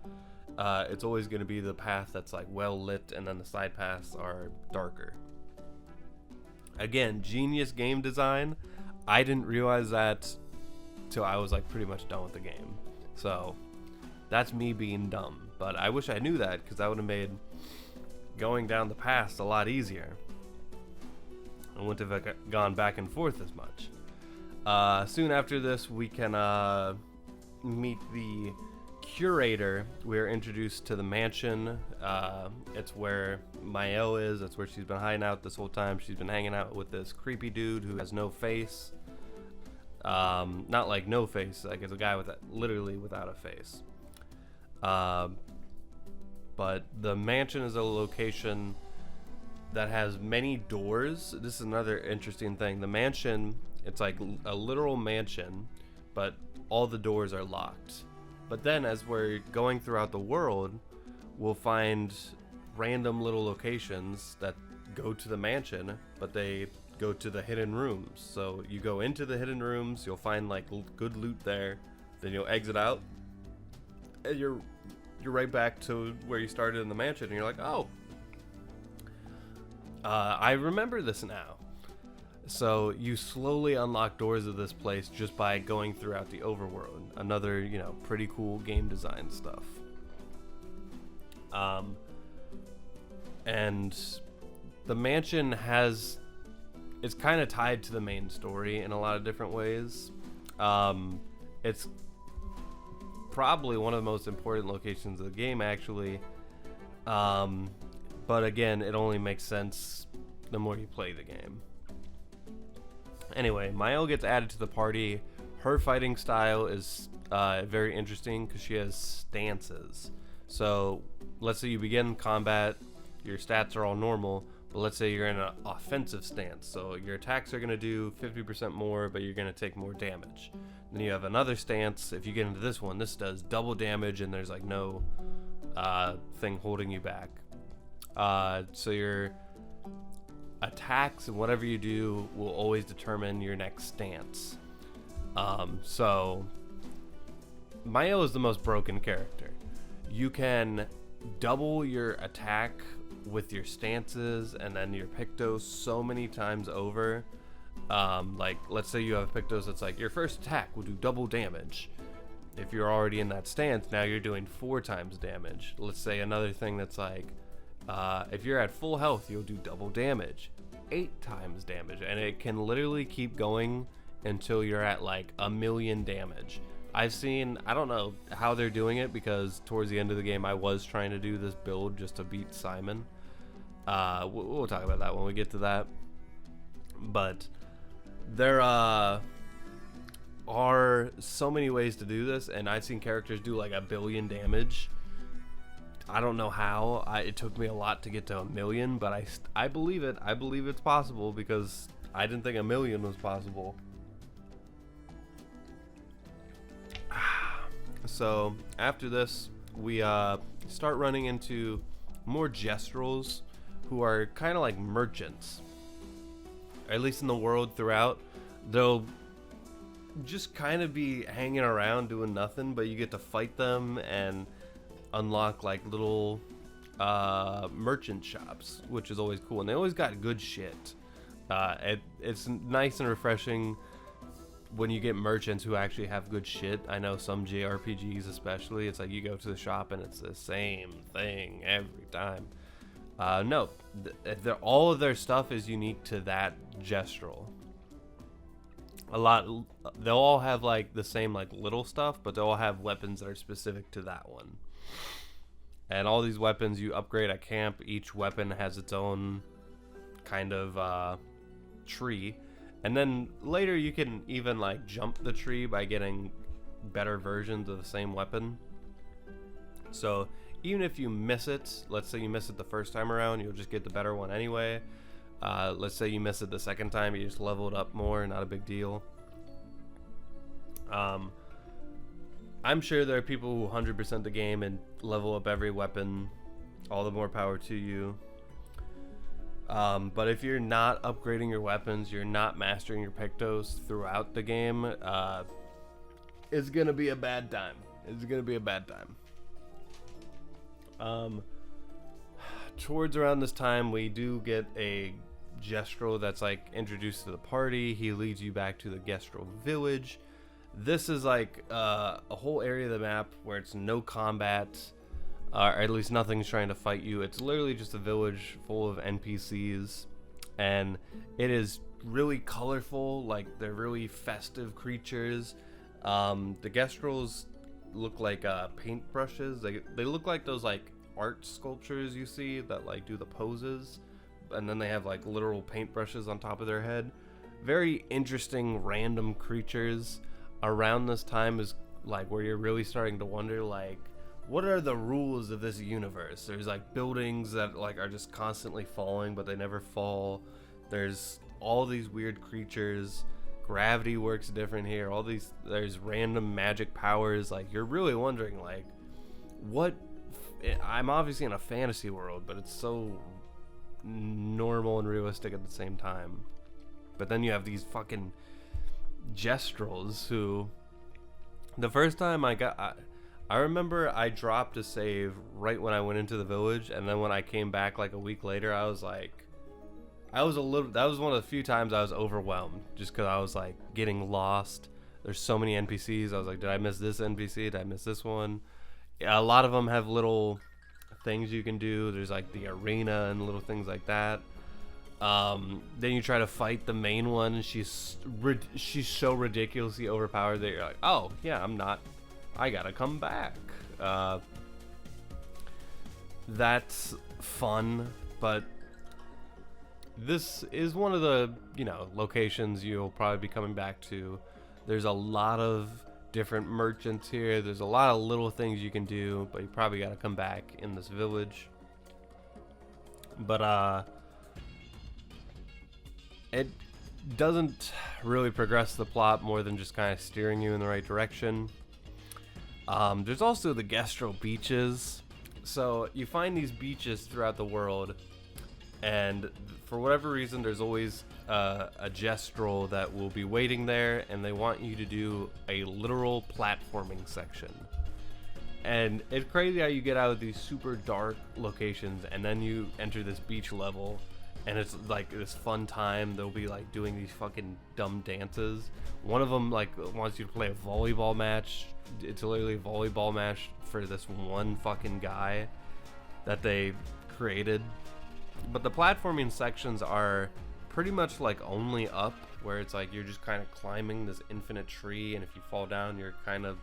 It's always going to be the path that's like well lit, and then the side paths are darker. Again, genius game design. I didn't realize that till I was like pretty much done with the game. So that's me being dumb. But I wish I knew that, because that would have made going down the past a lot easier. I wouldn't have gone back and forth as much. Soon after this, we can meet the curator. We're introduced to the mansion. It's where Mael is. That's where she's been hiding out this whole time. She's been hanging out with this creepy dude who has no face. Not like no face, like it's a guy with literally without a face. But the mansion is a location that has many doors. This is another interesting thing. The mansion, it's like a literal mansion, but all the doors are locked. But then as we're going throughout the world, we'll find random little locations that go to the mansion, but they go to the hidden rooms. So you go into the hidden rooms, you'll find like good loot there, then you'll exit out, and you're right back to where you started in the mansion, and you're like, oh, I remember this now. So you slowly unlock doors of this place just by going throughout the overworld. Another, you know, pretty cool game design stuff. And the mansion it's kind of tied to the main story in a lot of different ways. It's probably one of the most important locations of the game, actually. But again, it only makes sense the more you play the game. Anyway, Mael gets added to the party. Her fighting style is very interesting because she has stances. So let's say you begin combat, your stats are all normal, but let's say you're in an offensive stance. So your attacks are going to do 50% more, but you're going to take more damage. Then you have another stance. If you get into this one, this does double damage, and there's like no thing holding you back. So your attacks and whatever you do will always determine your next stance. So Mael is the most broken character. You can double your attack with your stances and then your Pictos so many times over. Like let's say you have Pictos that's like your first attack will do double damage. If you're already in that stance, now you're doing 4 times damage. Let's say another thing that's like if you're at full health, you'll do double damage, 8 times damage, and it can literally keep going until you're at like 1,000,000 damage. I've seen, I don't know how they're doing it, because towards the end of the game I was trying to do this build just to beat Simon. We'll talk about that when we get to that. But there are so many ways to do this, and I've seen characters do like 1,000,000,000 damage. I don't know how. It took me a lot to get to 1,000,000, but I believe it. I believe it's possible, because I didn't think 1,000,000 was possible. So after this, we start running into more gestrels who are kind of like merchants. At least in the world throughout, they'll just kind of be hanging around doing nothing, but you get to fight them and unlock like little merchant shops, which is always cool, and they always got good shit. It's nice and refreshing when you get merchants who actually have good shit. I know some JRPGs especially, it's like you go to the shop and it's the same thing every time. No, all of their stuff is unique to that gestrel. They'll all have like the same like little stuff, but they'll all have weapons that are specific to that one. And all these weapons you upgrade at camp. Each weapon has its own kind of tree. And then later you can even like jump the tree by getting better versions of the same weapon. So even if you miss it, let's say you miss it the first time around, you'll just get the better one anyway. Let's say you miss it the second time, you just level it up more, not a big deal. I'm sure there are people who 100% the game and level up every weapon. All the more power to you. But if you're not upgrading your weapons, you're not mastering your Pictos throughout the game, it's gonna be a bad time. It's gonna be a bad time. Towards around this time, we do get a Gestrel that's like introduced to the party. He leads you back to the Gestrel village. This is like a whole area of the map where it's no combat, or at least nothing's trying to fight you. It's literally just a village full of NPCs, and it is really colorful. Like, they're really festive creatures. The Gestrels look like paintbrushes. They look like those like art sculptures you see that like do the poses, and then they have like literal paintbrushes on top of their head. Very interesting random creatures. Around this time is like where you're really starting to wonder, like, what are the rules of this universe? There's like buildings that like are just constantly falling, but they never fall. There's all these weird creatures. Gravity works different here. There's random magic powers. Like, you're really wondering, like, what? I'm obviously in a fantasy world, but it's so normal and realistic at the same time. But then you have these fucking Gestrels who, the first time I remember I dropped a save right when I went into the village, and then when I came back like a week later, I was like, that was one of the few times I was overwhelmed, just because I was like getting lost. There's so many NPCs. I was like, did I miss this NPC? Did I miss this one? Yeah, a lot of them have little things you can do. There's like the arena and little things like that. Then you try to fight the main one, and she's so ridiculously overpowered that you're like, oh yeah, I gotta come back. That's fun, but this is one of the, locations you'll probably be coming back to. There's a lot of different merchants here. There's a lot of little things you can do, but you probably gotta come back in this village. But it doesn't really progress the plot more than just kind of steering you in the right direction. There's also the Gestrel beaches. So you find these beaches throughout the world, and for whatever reason, there's always a Gestrel that will be waiting there, and they want you to do a literal platforming section. And it's crazy how you get out of these super dark locations, and then you enter this beach level, and it's like this fun time. They'll be like doing these fucking dumb dances. One of them like wants you to play a volleyball match. It's literally a volleyball match for this one fucking guy that they created. But the platforming sections are pretty much like only up, where it's like you're just kind of climbing this infinite tree, and if you fall down, you're kind of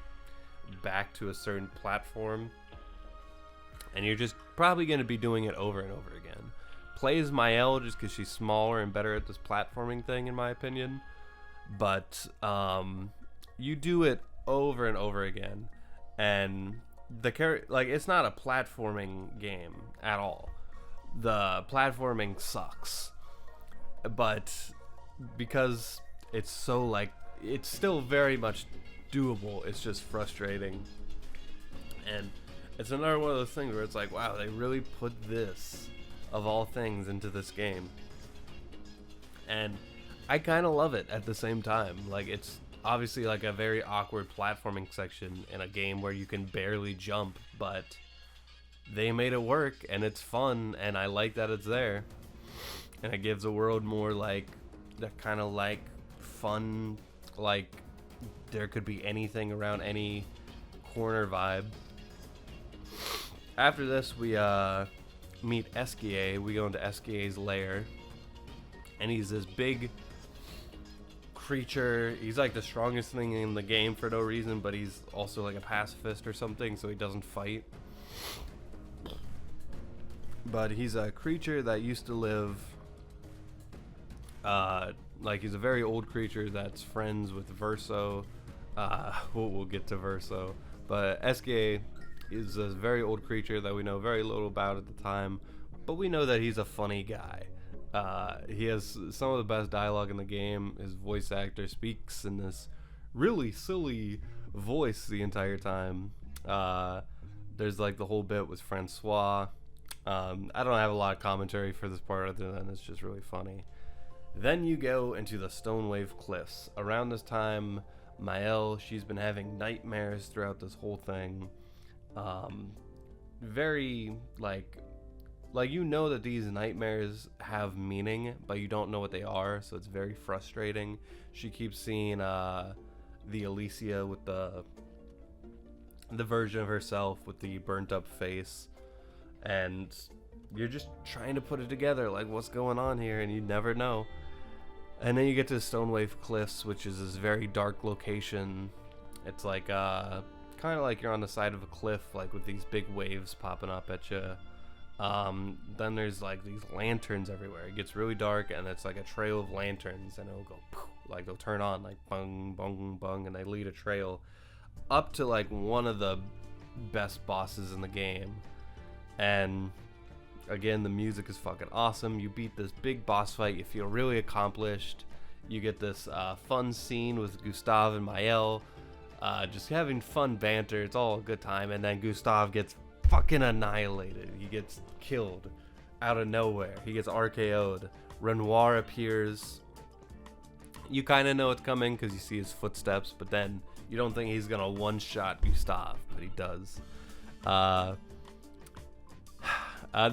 back to a certain platform, and you're just probably going to be doing it over and over again. Plays Mael just because she's smaller and better at this platforming thing, in my opinion, but you do it over and over again, and it's not a platforming game at all. The platforming sucks, but because it's so like, it's still very much doable, it's just frustrating. And it's another one of those things where it's like, wow, they really put this, of all things, into this game, and I kind of love it at the same time. Like, it's obviously like a very awkward platforming section in a game where you can barely jump, but they made it work, and it's fun, and I like that it's there, and it gives the world more like that kind of like fun, like there could be anything around any corner vibe. After this, we meet Esquier. We go into Esquier's lair, and he's this big creature. He's like the strongest thing in the game for no reason, but he's also like a pacifist or something, so he doesn't fight. But he's a creature that used to live, like he's a very old creature that's friends with Verso. We'll get to Verso, but Esquier is a very old creature that we know very little about at the time, but we know that he's a funny guy. He has some of the best dialogue in the game. His voice actor speaks in this really silly voice the entire time. There's like the whole bit with Francois. I don't have a lot of commentary for this part other than it's just really funny. Then you go into the Stonewave Cliffs. Around this time, Mael, she's been having nightmares throughout this whole thing. Very like you know that these nightmares have meaning, but you don't know what they are, so it's very frustrating. She keeps seeing the Alicia with the version of herself with the burnt up face, and you're just trying to put it together, like what's going on here, and you never know. And then you get to Stonewave Cliffs, which is this very dark location. It's like kind of like you're on the side of a cliff, like with these big waves popping up at you. Then there's like these lanterns everywhere. It gets really dark, and it's like a trail of lanterns, and it'll go poof, like they'll turn on like bung bung bung, and they lead a trail up to like one of the best bosses in the game. And again, the music is fucking awesome. You beat this big boss fight, you feel really accomplished. You get this fun scene with Gustav and Maëlle, just having fun banter. It's all a good time. And then Gustav gets fucking annihilated. He gets killed out of nowhere. He gets RKO'd. Renoir appears. You kind of know it's coming because you see his footsteps, but then you don't think he's gonna one-shot Gustav, but he does.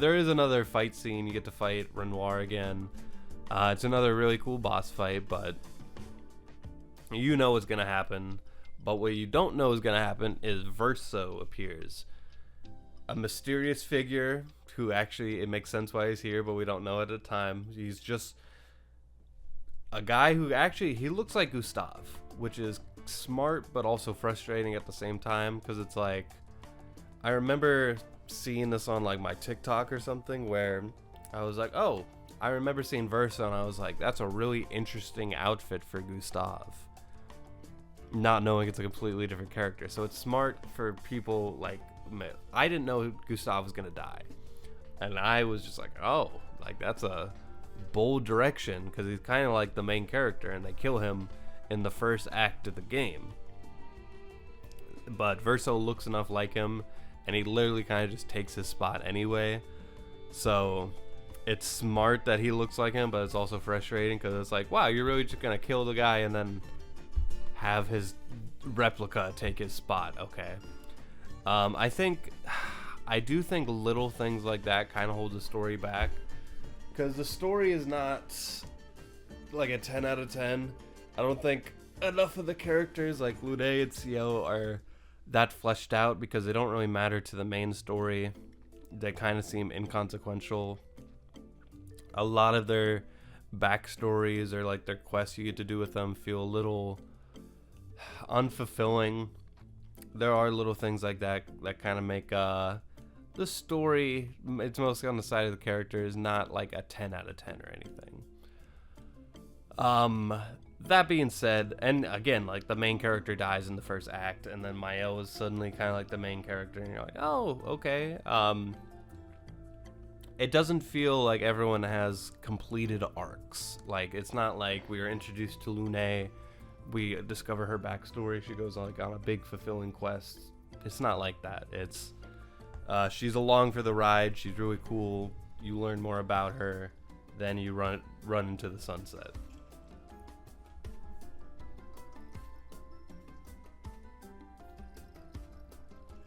There is another fight scene. You get to fight Renoir again. It's another really cool boss fight, but you know what's gonna happen. But what you don't know is gonna happen is Verso appears. A mysterious figure who actually, it makes sense why he's here, but we don't know at the time. He's just a guy who actually, he looks like Gustav, which is smart but also frustrating at the same time, because it's like, I remember seeing this on like my TikTok or something where I was like, oh, I remember seeing Verso, and I was like, that's a really interesting outfit for Gustav, not knowing it's a completely different character. So it's smart for people like, I didn't know Gustav was gonna die, and I was just like, oh, like that's a bold direction, because he's kind of like the main character, and they kill him in the first act of the game. But Verso looks enough like him, and he literally kind of just takes his spot anyway. So it's smart that he looks like him, but it's also frustrating because it's like, wow, you're really just gonna kill the guy and then have his replica take his spot. Okay. I do think little things like that kind of hold the story back, because the story is not like a 10 out of 10. I don't think enough of the characters like Lune and Ciel are that fleshed out, because they don't really matter to the main story. They kind of seem inconsequential. A lot of their backstories or like their quests you get to do with them feel a little unfulfilling. There are little things like that that kind of make the story, it's mostly on the side of the characters, not like a 10 out of 10 or anything. That being said, and again, like the main character dies in the first act, and then Maëlle is suddenly kind of like the main character, and you're like, oh, okay. It doesn't feel like everyone has completed arcs. Like, it's not like we were introduced to Lune, we discover her backstory, she goes like on a big fulfilling quest. It's not like that. It's she's along for the ride, she's really cool, you learn more about her, then you run into the sunset.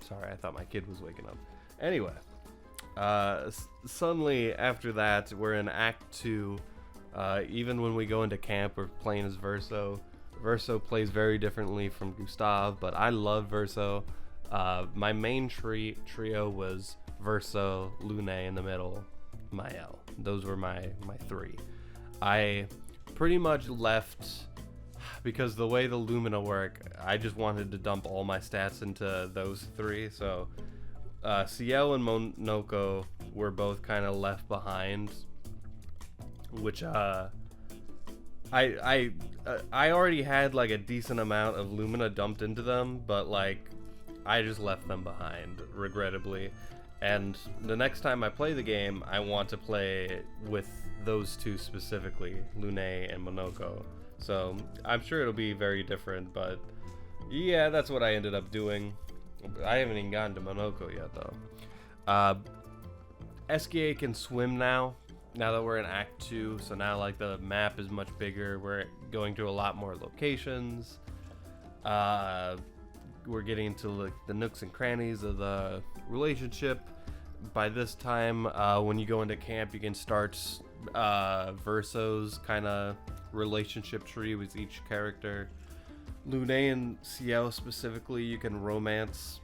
Sorry, I thought my kid was waking up. Anyway, suddenly after that, we're in Act 2. Even when we go into camp, we're playing as Verso. Verso plays very differently from Gustav, but I love Verso. My main trio was Verso, Lune in the middle, Maëlle. Those were my three. I pretty much left, because the way the Lumina work, I just wanted to dump all my stats into those three. So Ciel and Monoko were both kind of left behind, which I already had like a decent amount of Lumina dumped into them, but like I just left them behind, regrettably. And the next time I play the game, I want to play with those two specifically, Lune and Monoko. So I'm sure it'll be very different, but yeah, that's what I ended up doing. I haven't even gotten to Monoko yet, though. SKA can swim now that we're in Act 2, so now like the map is much bigger. We're going to a lot more locations. We're getting into like the nooks and crannies of the relationship. By this time, when you go into camp, you can start Verso's kind of relationship tree with each character. Lune and Ciel specifically, you can romance.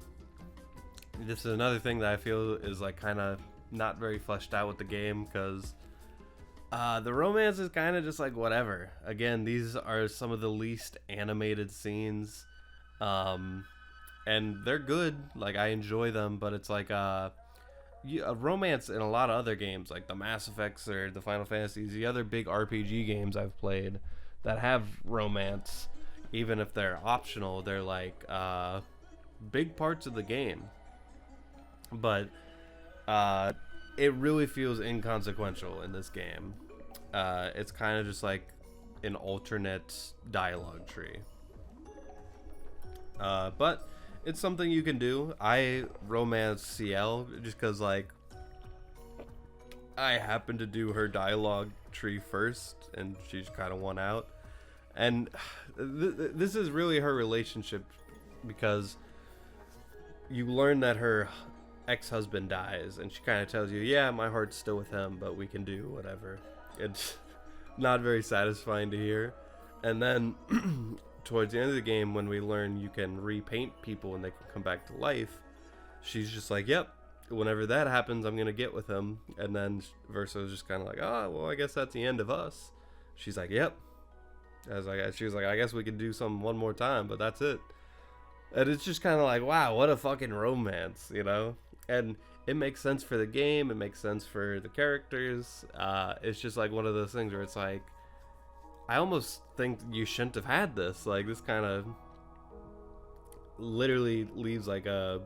This is another thing that I feel is like kind of not very fleshed out with the game, because the romance is kind of just like whatever. Again, these are some of the least animated scenes, and they're good. Like, I enjoy them, but it's like a romance in a lot of other games, like the Mass Effects or the Final Fantasies, the other big RPG games I've played that have romance. Even if they're optional, they're like big parts of the game. But it really feels inconsequential in this game. It's kind of just like an alternate dialogue tree. But it's something you can do. I romance Ciel just because, like, I happened to do her dialogue tree first, and she's kind of won out. And this is really her relationship, because you learn that her ex-husband dies, and she kind of tells you, yeah, my heart's still with him, but we can do whatever. It's not very satisfying to hear. And then towards the end of the game, when we learn you can repaint people and they can come back to life, she's just like, yep, whenever that happens, I'm gonna get with him. And then Verso's just kind of like, oh, well, I guess that's the end of us. She's like, yep. She was like, I guess we could do something one more time, but that's it. And it's just kind of like, wow, what a fucking romance, you know? And it makes sense for the game. It makes sense for the characters. It's just like one of those things where it's like, I almost think you shouldn't have had this. Like, this kind of literally leaves like not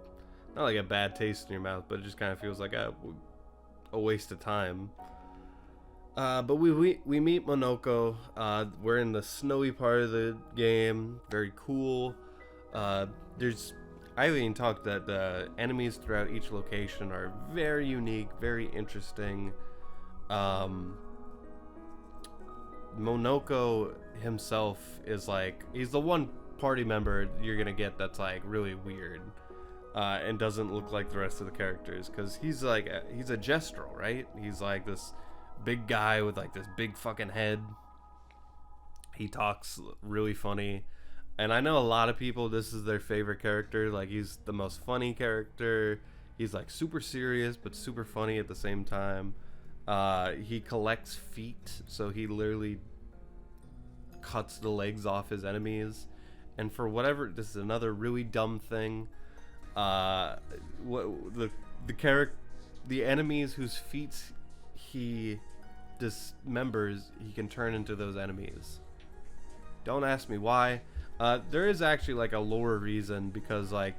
like a bad taste in your mouth, but it just kind of feels like a waste of time. But we meet Monoko. We're in the snowy part of the game. Very cool. I even talked that the enemies throughout each location are very unique, very interesting. Monoko himself is like, he's the one party member you're gonna get that's like really weird, and doesn't look like the rest of the characters, because he's like he's a gestural, right? He's like this big guy with like this big fucking head. He talks really funny, and I know a lot of people, this is their favorite character. Like, he's the most funny character. He's like super serious but super funny at the same time. He collects feet, so he literally cuts the legs off his enemies. And for whatever, this is another really dumb thing. The enemies whose feet he dismembers, he can turn into those enemies. Don't ask me why. There is actually like a lore reason, because like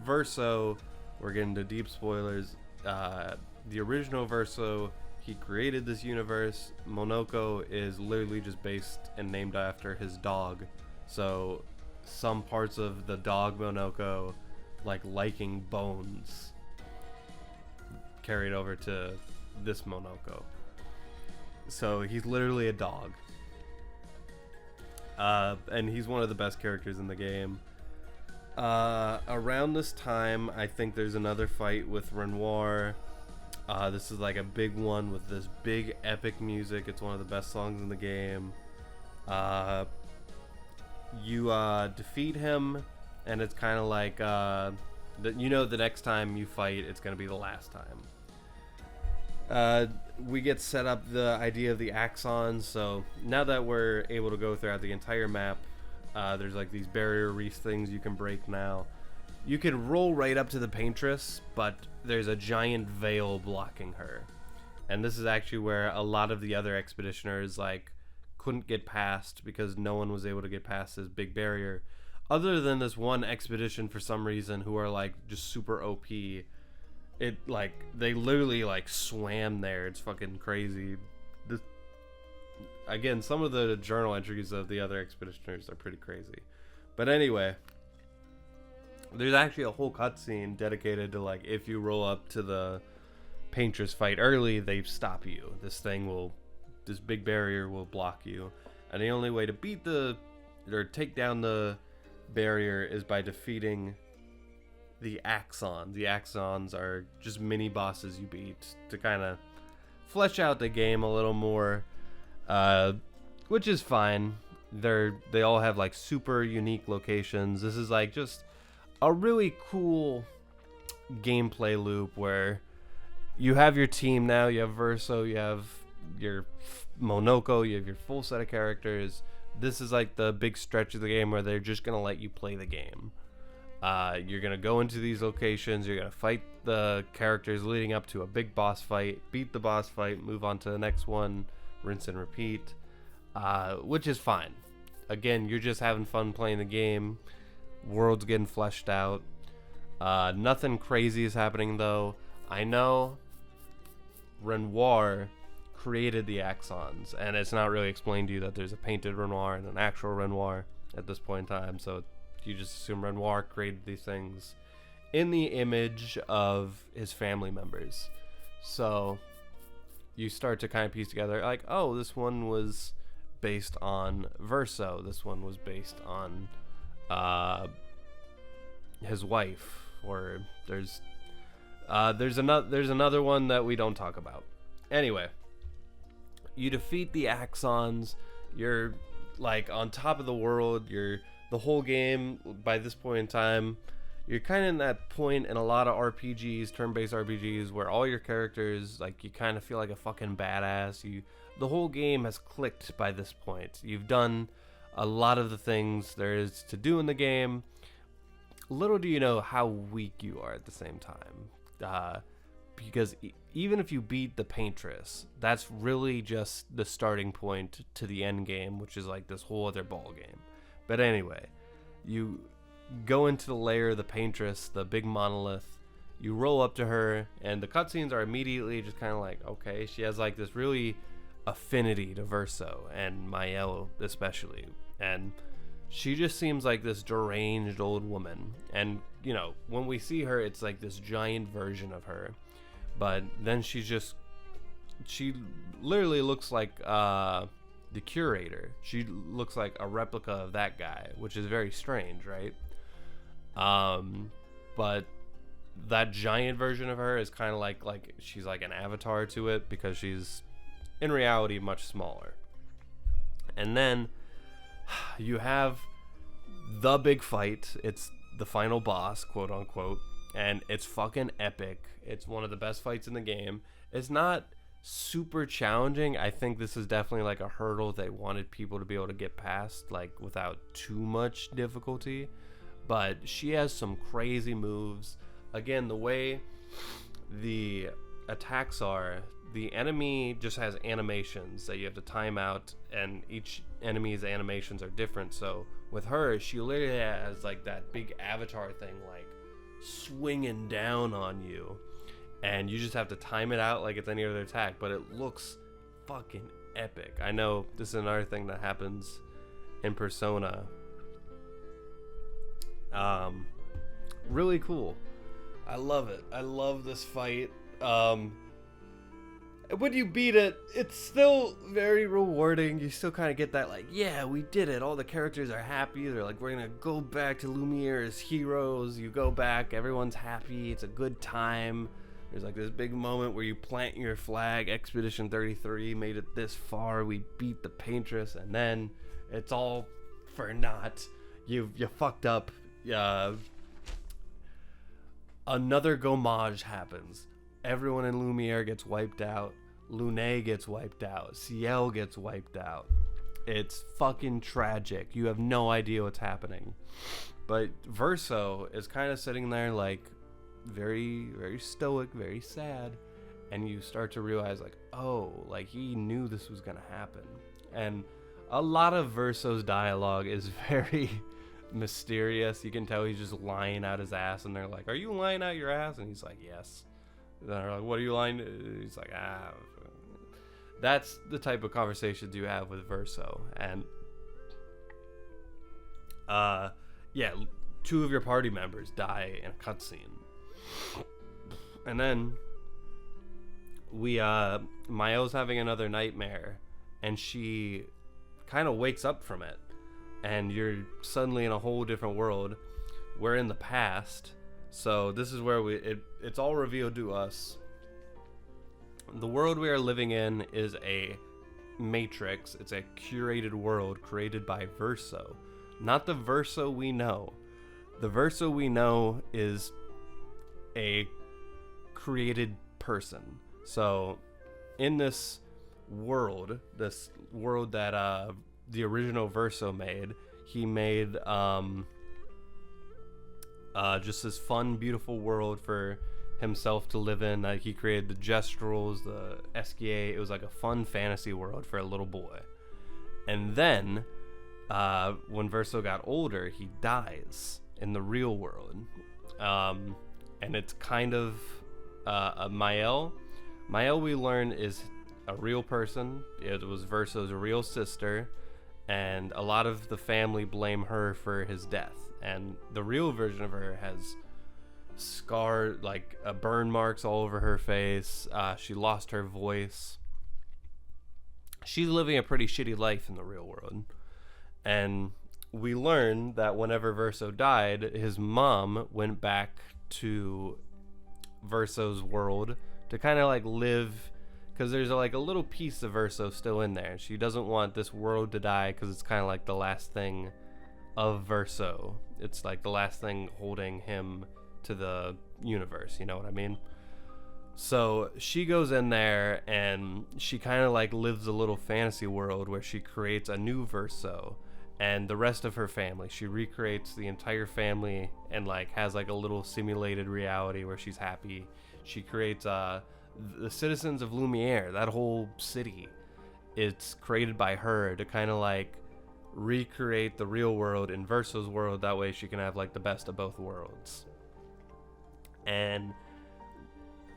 Verso, we're getting to deep spoilers, the original Verso, he created this universe. Monoko is literally just based and named after his dog. So some parts of the dog Monoko, like liking bones, carried over to this Monoko. So he's literally a dog. And he's one of the best characters in the game. Around this time, I think there's another fight with Renoir. This is like a big one with this big epic music. It's one of the best songs in the game. You defeat him, and it's kind of like the next time you fight, it's gonna be the last time. We get set up the idea of the axons. So now that we're able to go throughout the entire map, there's like these barrier reef things you can break now. You can roll right up to the Paintress, but there's a giant veil blocking her. And this is actually where a lot of the other expeditioners like couldn't get past, because no one was able to get past this big barrier, other than this one expedition for some reason, who are like just super OP. It like, they literally like swam there. It's fucking crazy. Again, some of the journal entries of the other expeditioners are pretty crazy. But anyway, there's actually a whole cutscene dedicated to like, if you roll up to the Paintress fight early, they stop you. This big barrier will block you, and the only way to take down the barrier is by defeating the axons. The axons are just mini bosses you beat to kind of flesh out the game a little more, which is fine. they all have like super unique locations. This is like just a really cool gameplay loop where you have your team now. You have Verso, you have your Monoko, you have your full set of characters. This is like the big stretch of the game where they're just gonna let you play the game. You're gonna go into these locations, you're gonna fight the characters leading up to a big boss fight, beat the boss fight, move on to the next one, rinse and repeat, which is fine. Again, you're just having fun playing the game. World's getting fleshed out. Nothing crazy is happening though. I know Renoir created the Axons, and it's not really explained to you that there's a painted Renoir and an actual Renoir at this point in time, so you just assume Renoir created these things in the image of his family members. So you start to kind of piece together like, oh, this one was based on Verso, this one was based on his wife, or there's another one that we don't talk about. Anyway, you defeat the Axons, you're like on top of the world, you're the whole game. By this point in time, you're kind of in that point in a lot of RPGs, turn-based RPGs, where all your characters, like, you kind of feel like a fucking badass. The whole game has clicked by this point. You've done a lot of the things there is to do in the game. Little do you know how weak you are at the same time. Because even if you beat the Paintress, that's really just the starting point to the end game, which is like this whole other ball game. But anyway, you go into the lair of the Paintress, the big monolith. You roll up to her, and the cutscenes are immediately just kind of like, okay, she has like this really affinity to Verso and Mael especially, and she just seems like this deranged old woman. And you know, when we see her, it's like this giant version of her, but then she literally looks like the curator. She looks like a replica of that guy, which is very strange, right? But that giant version of her is kind of like she's like an avatar to it, because she's in reality much smaller. And then you have the big fight. It's the final boss, quote unquote, and it's fucking epic. It's one of the best fights in the game. It's not super challenging. I think this is definitely like a hurdle they wanted people to be able to get past, like without too much difficulty. But she has some crazy moves. Again, the way the attacks are, the enemy just has animations that you have to time out, and each enemy's animations are different. So with her, she literally has like that big avatar thing, like swinging down on you, and you just have to time it out like it's any other attack, but it looks fucking epic. I know this is another thing that happens in Persona. Really cool. I love it. I love this fight. When you beat it, it's still very rewarding. You still kind of get that, like, yeah, we did it. All the characters are happy. They're like, we're gonna go back to Lumiere as heroes. You go back, everyone's happy. It's a good time. There's like this big moment where you plant your flag. Expedition 33 made it this far. We beat the Paintress, and then it's all for naught. You fucked up. Another Gommage happens. Everyone in Lumiere gets wiped out. Lune gets wiped out. Ciel gets wiped out. It's fucking tragic. You have no idea what's happening. But Verso is kind of sitting there like very, very stoic, very sad. And you start to realize like, oh, like he knew this was going to happen. And a lot of Verso's dialogue is very mysterious. You can tell he's just lying out his ass, and they're like, are you lying out your ass? And he's like, yes. And they're like, what are you lying to? He's like, ah. That's the type of conversations you have with Verso. And yeah, 2 of your party members die in a cutscene. And then Mayo's having another nightmare, and she kind of wakes up from it, and you're suddenly in a whole different world. We're in the past, so this is where it's all revealed to us. The world we are living in is a matrix. It's a curated world created by Verso. Not the Verso we know. The Verso we know is a created person. So in this world that the original Verso made, he made just this fun, beautiful world for himself to live in. He created the Gestrels, the Esquier. It was like a fun fantasy world for a little boy. And then when Verso got older, he dies in the real world. And it's kind of Mael. Mael, we learn, is a real person. It was Verso's real sister, and a lot of the family blame her for his death. And the real version of her has scar, like burn marks all over her face. She lost her voice. She's living a pretty shitty life in the real world. And we learn that whenever Verso died, his mom went back to Verso's world to kind of like live, because there's like a little piece of Verso still in there. She doesn't want this world to die because it's kind of like the last thing of Verso. It's like the last thing holding him to the universe, you know what I mean? So she goes in there and she kind of like lives a little fantasy world where she creates a new Verso and the rest of her family. She recreates the entire family and like has like a little simulated reality where she's happy. She creates the citizens of Lumiere, that whole city. It's created by her to kind of like recreate the real world in Verso's world. That way she can have like the best of both worlds. And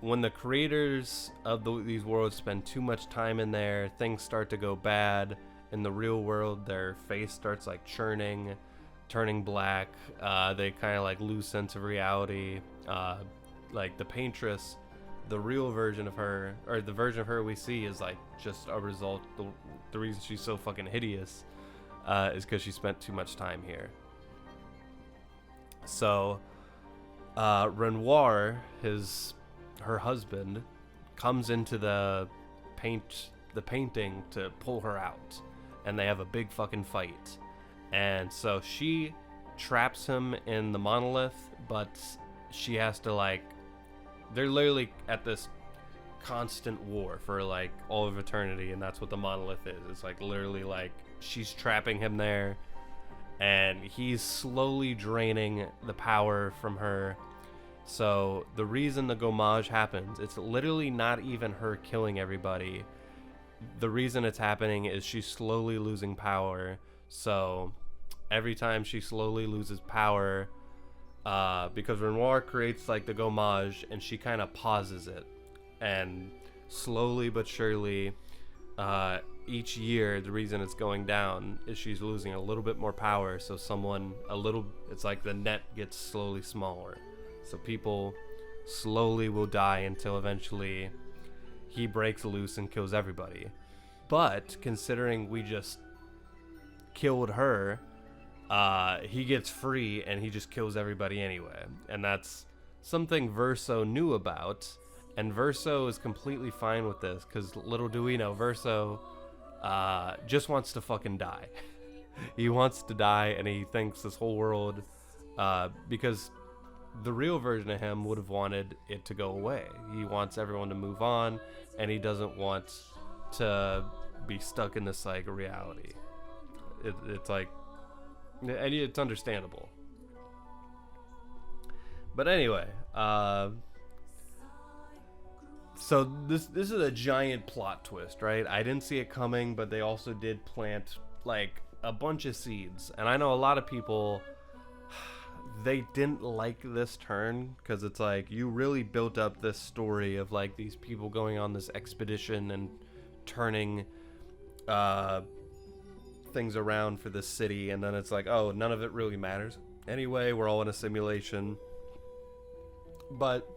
when the creators of these worlds spend too much time in there, things start to go bad. In the real world, their face starts like churning, turning black. They kind of like lose sense of reality. Like the Paintress, the real version of her, or the version of her we see, is like just a result. The reason she's so fucking hideous is because she spent too much time here. So Renoir, her husband, comes into the painting to pull her out, and they have a big fucking fight. And so she traps him in the monolith, but she has to like, they're literally at this constant war for like all of eternity, and that's what the monolith is. It's like literally like she's trapping him there, and he's slowly draining the power from her. So the reason the Gommage happens, it's literally not even her killing everybody. The reason it's happening is she's slowly losing power. So every time she slowly loses power, because Renoir creates like the Gommage and she kind of pauses it, and slowly but surely each year the reason it's going down is she's losing a little bit more power. So it's like the net gets slowly smaller. So people slowly will die until eventually he breaks loose and kills everybody. But considering we just killed her, he gets free and he just kills everybody anyway. And that's something Verso knew about, and Verso is completely fine with this, because little do we know, Verso just wants to fucking die. He wants to die, and he thinks this whole world, because the real version of him would have wanted it to go away. He wants everyone to move on, and he doesn't want to be stuck in this like reality. It's like, and it's understandable. But anyway, so this is a giant plot twist, right? I didn't see it coming, but they also did plant like a bunch of seeds, and I know a lot of people, they didn't like this turn, because it's like you really built up this story of like these people going on this expedition and turning things around for this city, and then it's like, oh, none of it really matters anyway, we're all in a simulation. But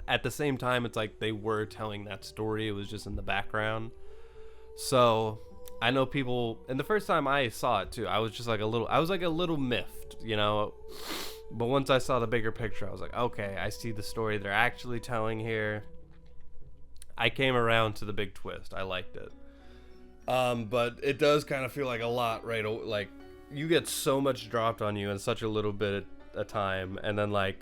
at the same time, it's like they were telling that story, it was just in the background. So I know people, and the first time I saw it too, I was just like a little miffed, you know. But once I saw the bigger picture, I was like, okay, I see the story they're actually telling here. I came around to the big twist. I liked it. But it does kind of feel like a lot, right? Like, you get so much dropped on you in such a little bit of time, and then like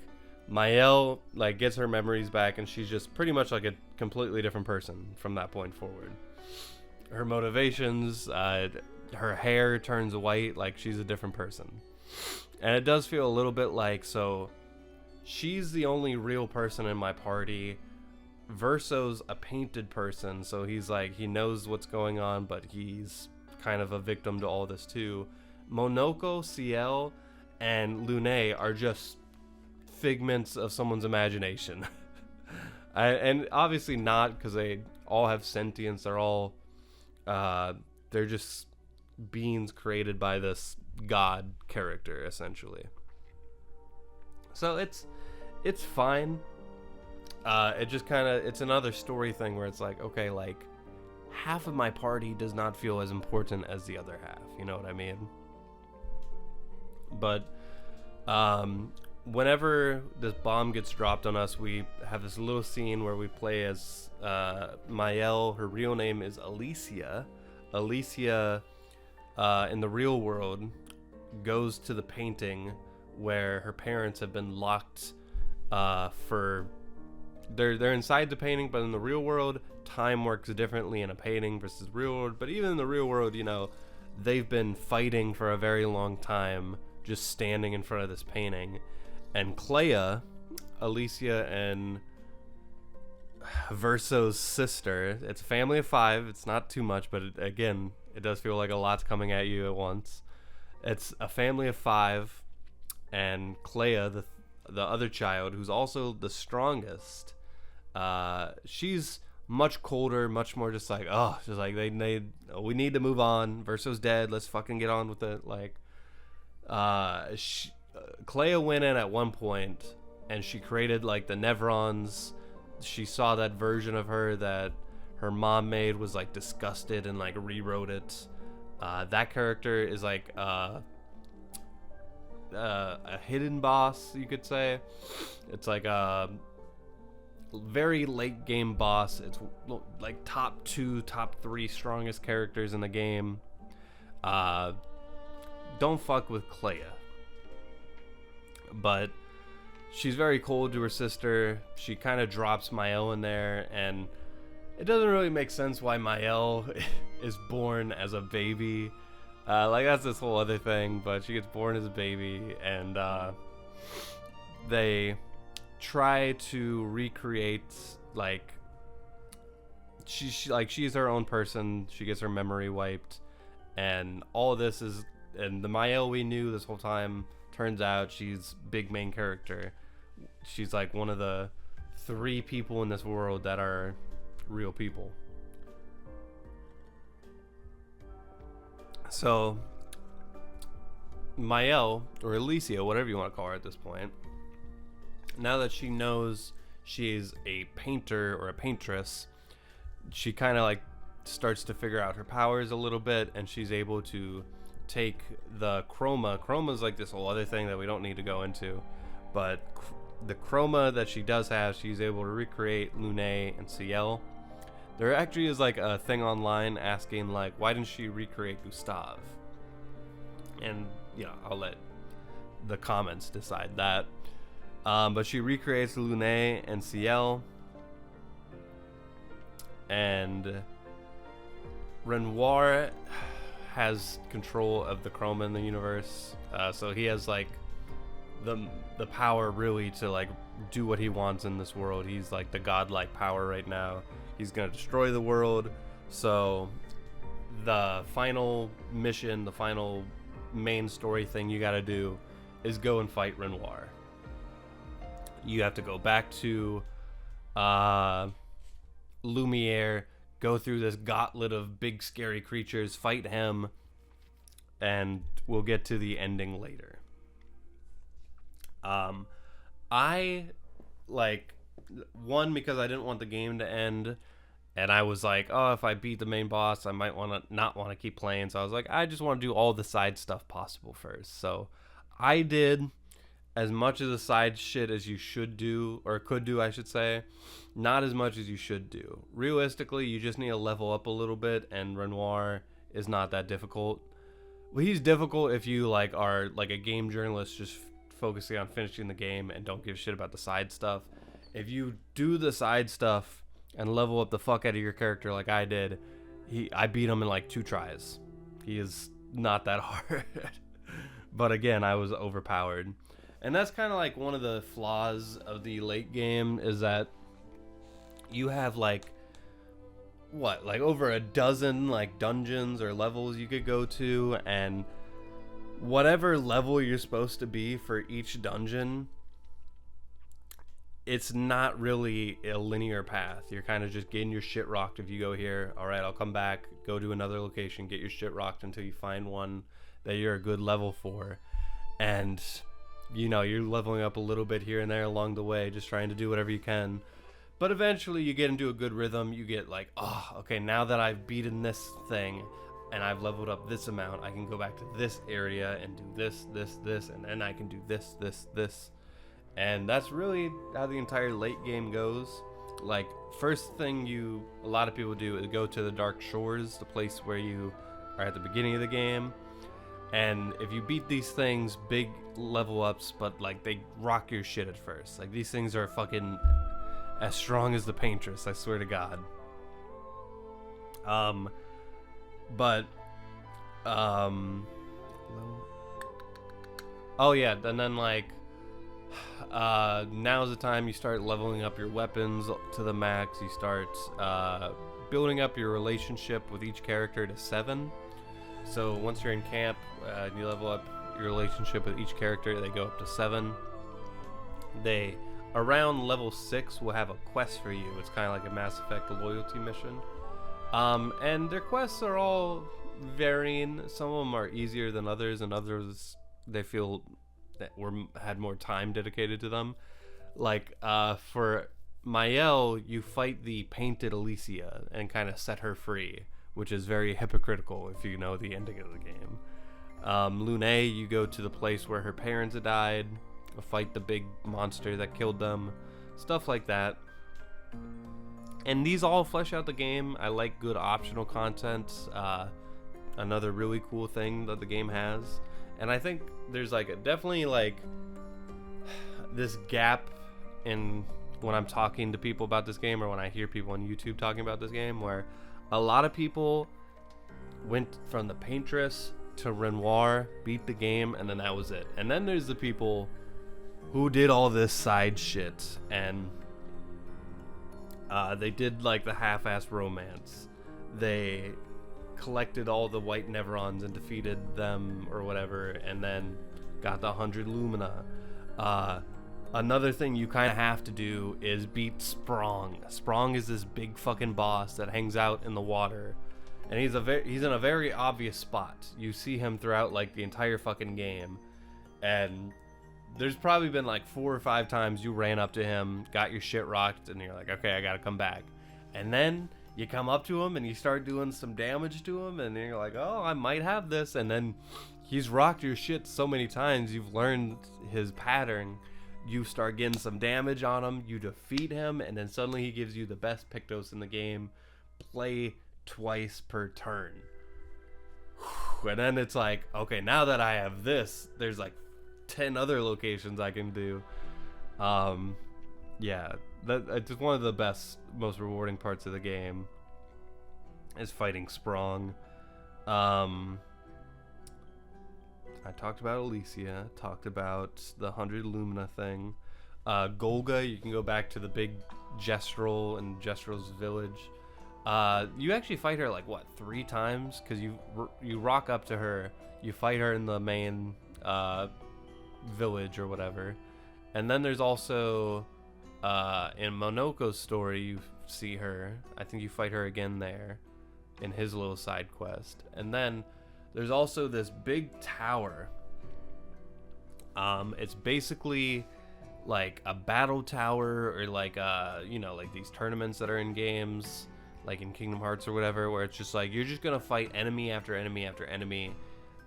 Mael like gets her memories back, and she's just pretty much like a completely different person from that point forward. Her motivations, her hair turns white, like she's a different person. And it does feel a little bit like, so she's the only real person in my party. Verso's a painted person, so he's like, he knows what's going on, but he's kind of a victim to all this too. Monoko, Ciel, and Lune are just figments of someone's imagination. And obviously not, because they all have sentience. They're all they're just beings created by this god character, essentially. So it's fine. It just kind of, it's another story thing where it's like, okay, like half of my party does not feel as important as the other half, you know what I mean? But whenever this bomb gets dropped on us, we have this little scene where we play as Mael. Her real name is Alicia. Alicia, in the real world, goes to the painting where her parents have been locked for... They're inside the painting, but in the real world, time works differently in a painting versus real world. But even in the real world, you know, they've been fighting for a very long time, just standing in front of this painting. And Clair, Alicia and Verso's sister, it's a family of 5. It's not too much, but again, it does feel like a lot's coming at you at once. It's a family of 5, and Clair, the other child, who's also the strongest, she's much colder, much more just like, oh, just like we need to move on. Verso's dead. Let's fucking get on with it. Like, Clair went in at one point, and she created like the Nevrons. She saw that version of her that her mom made, was like disgusted, and like rewrote it. That character is like a hidden boss, you could say. It's like a very late game boss. It's like top 2, top 3 strongest characters in the game. Don't fuck with Clair. But she's very cold to her sister. She kind of drops Mael in there, and it doesn't really make sense why Mael is born as a baby. Like, that's this whole other thing, but she gets born as a baby, and they try to recreate, like, she's her own person. She gets her memory wiped, and all this is, and the Mael we knew this whole time, turns out she's big main character. She's like one of the 3 people in this world that are real people. So Mael, or Alicia, whatever you want to call her at this point, now that she knows she's a painter or a paintress, she kind of like starts to figure out her powers a little bit, and she's able to take the chroma. Chroma is like this whole other thing that we don't need to go into, but the chroma that she does have, she's able to recreate Lune and Ciel. There actually is like a thing online asking like, why didn't she recreate Gustave? And you know, I'll let the comments decide that. But she recreates Lune and Ciel, and Renoir has control of the chroma in the universe, so he has like the power really to like do what he wants in this world. He's like the godlike power right now. He's gonna destroy the world. So the final mission, the final main story thing you gotta do is go and fight Renoir. You have to go back to Lumiere, go through this gauntlet of big scary creatures, fight him, and we'll get to the ending later. I like, one, because I didn't want the game to end, and I was like, oh, if I beat the main boss, I might not want to keep playing. So I was like, I just want to do all the side stuff possible first. So I did, as much of the side shit as you should do, or could do, I should say. Not as much as you should do. Realistically, you just need to level up a little bit, and Renoir is not that difficult. Well, he's difficult if you like are like a game journalist just focusing on finishing the game and don't give a shit about the side stuff. If you do the side stuff and level up the fuck out of your character like I did, I beat him in like 2 tries. He is not that hard. But again, I was overpowered. And that's kind of like one of the flaws of the late game, is that you have like over a dozen like dungeons or levels you could go to, and whatever level you're supposed to be for each dungeon, it's not really a linear path. You're kind of just getting your shit rocked. If you go here, all right, I'll come back, go to another location, get your shit rocked until you find one that you're a good level for. And you know, you're leveling up a little bit here and there along the way, just trying to do whatever you can. But eventually you get into a good rhythm. You get like, oh, okay, now that I've beaten this thing and I've leveled up this amount, I can go back to this area and do this, and then I can do this. And that's really how the entire late game goes. Like, first thing a lot of people do is go to the Dark Shores, the place where you are at the beginning of the game. And if you beat these things, big level ups, but like they rock your shit at first. Like, these things are fucking as strong as the Paintress, I swear to God. Oh yeah, and then like, now's the time you start leveling up your weapons to the max. You start building up your relationship with each character to 7. So once you're in camp, you level up your relationship with each character. They go up to 7. They, around level 6, will have a quest for you. It's kind of like a Mass Effect loyalty mission. And their quests are all varying. Some of them are easier than others, and others they feel that had more time dedicated to them. Like, for Mael, you fight the painted Alicia and kind of set her free, which is very hypocritical if you know the ending of the game. Lune, you go to the place where her parents had died, fight the big monster that killed them, stuff like that. And these all flesh out the game. I like good optional content. Another really cool thing that the game has. And I think there's like definitely like this gap in when I'm talking to people about this game, or when I hear people on YouTube talking about this game, where a lot of people went from the Paintress to Renoir, beat the game, and then that was it. And then there's the people who did all this side shit, and they did like the half-assed romance. They collected all the white Neverons and defeated them or whatever, and then got the 100 Lumina. Another thing you kind of have to do is beat Sprong. Sprong is this big fucking boss that hangs out in the water, and he's in a very obvious spot. You see him throughout like the entire fucking game, and there's probably been like 4 or 5 times you ran up to him, got your shit rocked, and you're like, okay, I gotta come back. And then you come up to him and you start doing some damage to him, and you're like, oh, I might have this. And then he's rocked your shit so many times, you've learned his pattern. You start getting some damage on him, you defeat him, and then suddenly he gives you the best Pictos in the game. Play twice per turn. And then it's like, okay, now that I have this, there's like 10 other locations I can do. Yeah, it's one of the best, most rewarding parts of the game is fighting Sprong. I talked about Alicia, talked about the 100 Lumina thing. Golga, you can go back to the big Jestrel and Jestrel's village. You actually fight her like, what, 3 times? Because you rock up to her, you fight her in the main village or whatever. And then there's also, in Monoko's story, you see her. I think you fight her again there in his little side quest. And then there's also this big tower. It's basically like a battle tower, or like you know, like these tournaments that are in games, like in Kingdom Hearts or whatever, where it's just like you're just gonna fight enemy after enemy after enemy,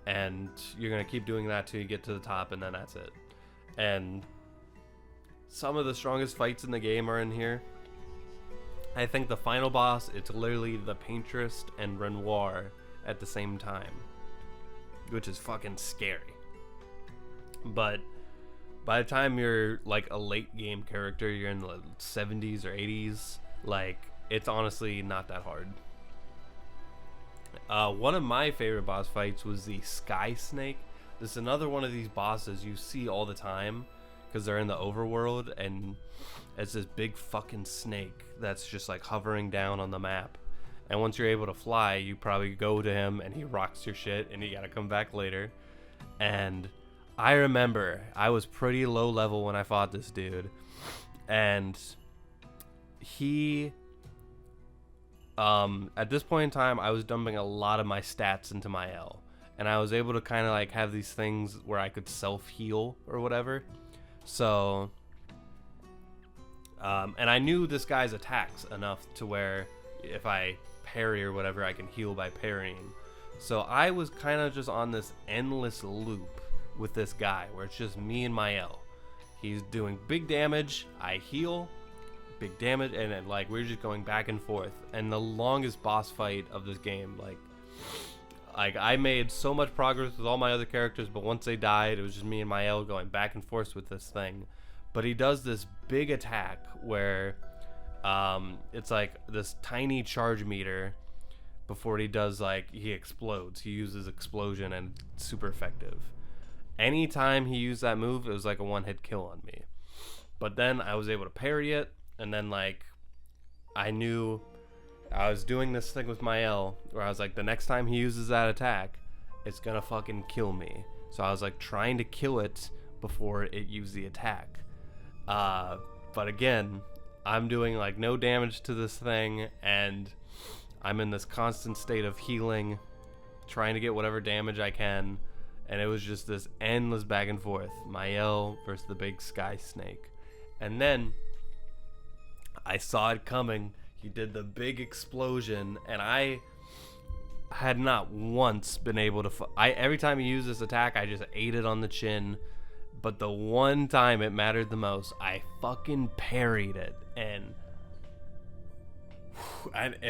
and you're gonna keep doing that till you get to the top, and then that's it. And some of the strongest fights in the game are in here. I think the final boss, it's literally the Paintress and Renoir at the same time, which is fucking scary. But by the time you're like a late game character, you're in the 70s or 80s, like it's honestly not that hard. One of my favorite boss fights was the Sky Snake. This is another one of these bosses you see all the time because they're in the overworld, and it's this big fucking snake that's just like hovering down on the map. And once you're able to fly, you probably go to him and he rocks your shit and you gotta come back later. And I remember I was pretty low level when I fought this dude, and he at this point in time I was dumping a lot of my stats into my L, and I was able to kind of like have these things where I could self heal or whatever. So and I knew this guy's attacks enough to where if I parry or whatever, I can heal by parrying. So I was kind of just on this endless loop with this guy where it's just me and my L. He's doing big damage, I heal, big damage, and then like we're just going back and forth. And the longest boss fight of this game, like I made so much progress with all my other characters, but once they died, it was just me and my L going back and forth with this thing. But he does this big attack where it's like this tiny charge meter before he does, like, he explodes. He uses explosion, and it's super effective. Anytime he used that move, it was like a one-hit kill on me. But then I was able to parry it, and then like I knew I was doing this thing with my L where I was like, the next time he uses that attack, it's gonna fucking kill me. So I was like trying to kill it before it used the attack. But again, I'm doing like no damage to this thing, and I'm in this constant state of healing, trying to get whatever damage I can, and it was just this endless back and forth. My L versus the big Sky Snake. And then I saw it coming. He did the big explosion, and I had not once been able to every time he used this attack, I just ate it on the chin. But the one time it mattered the most, I fucking parried it, and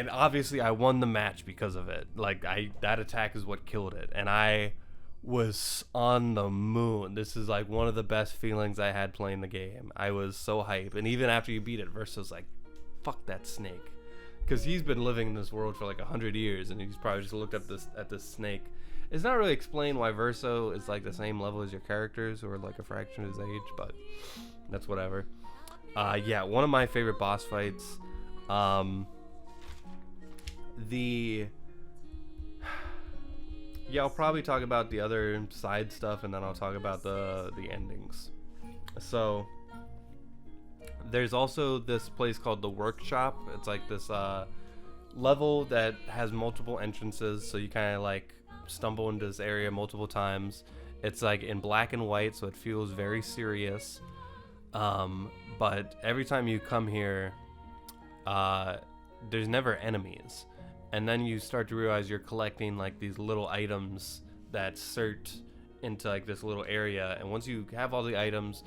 obviously I won the match because of it. Like that attack is what killed it, and I was on the moon. This is like one of the best feelings I had playing the game. I was so hype, and even after you beat it, Verso's like, "Fuck that snake," because he's been living in this world for like 100 years, and he's probably just looked at this snake. It's not really explained why Verso is like the same level as your characters or like a fraction of his age, but that's whatever. Yeah, one of my favorite boss fights. Yeah, I'll probably talk about the other side stuff, and then I'll talk about the endings. So there's also this place called the Workshop. It's like this level that has multiple entrances, so you kind of like stumble into this area multiple times. It's like in black and white, so it feels very serious. But every time you come here, there's never enemies. And then you start to realize you're collecting like these little items that cert into like this little area. And once you have all the items,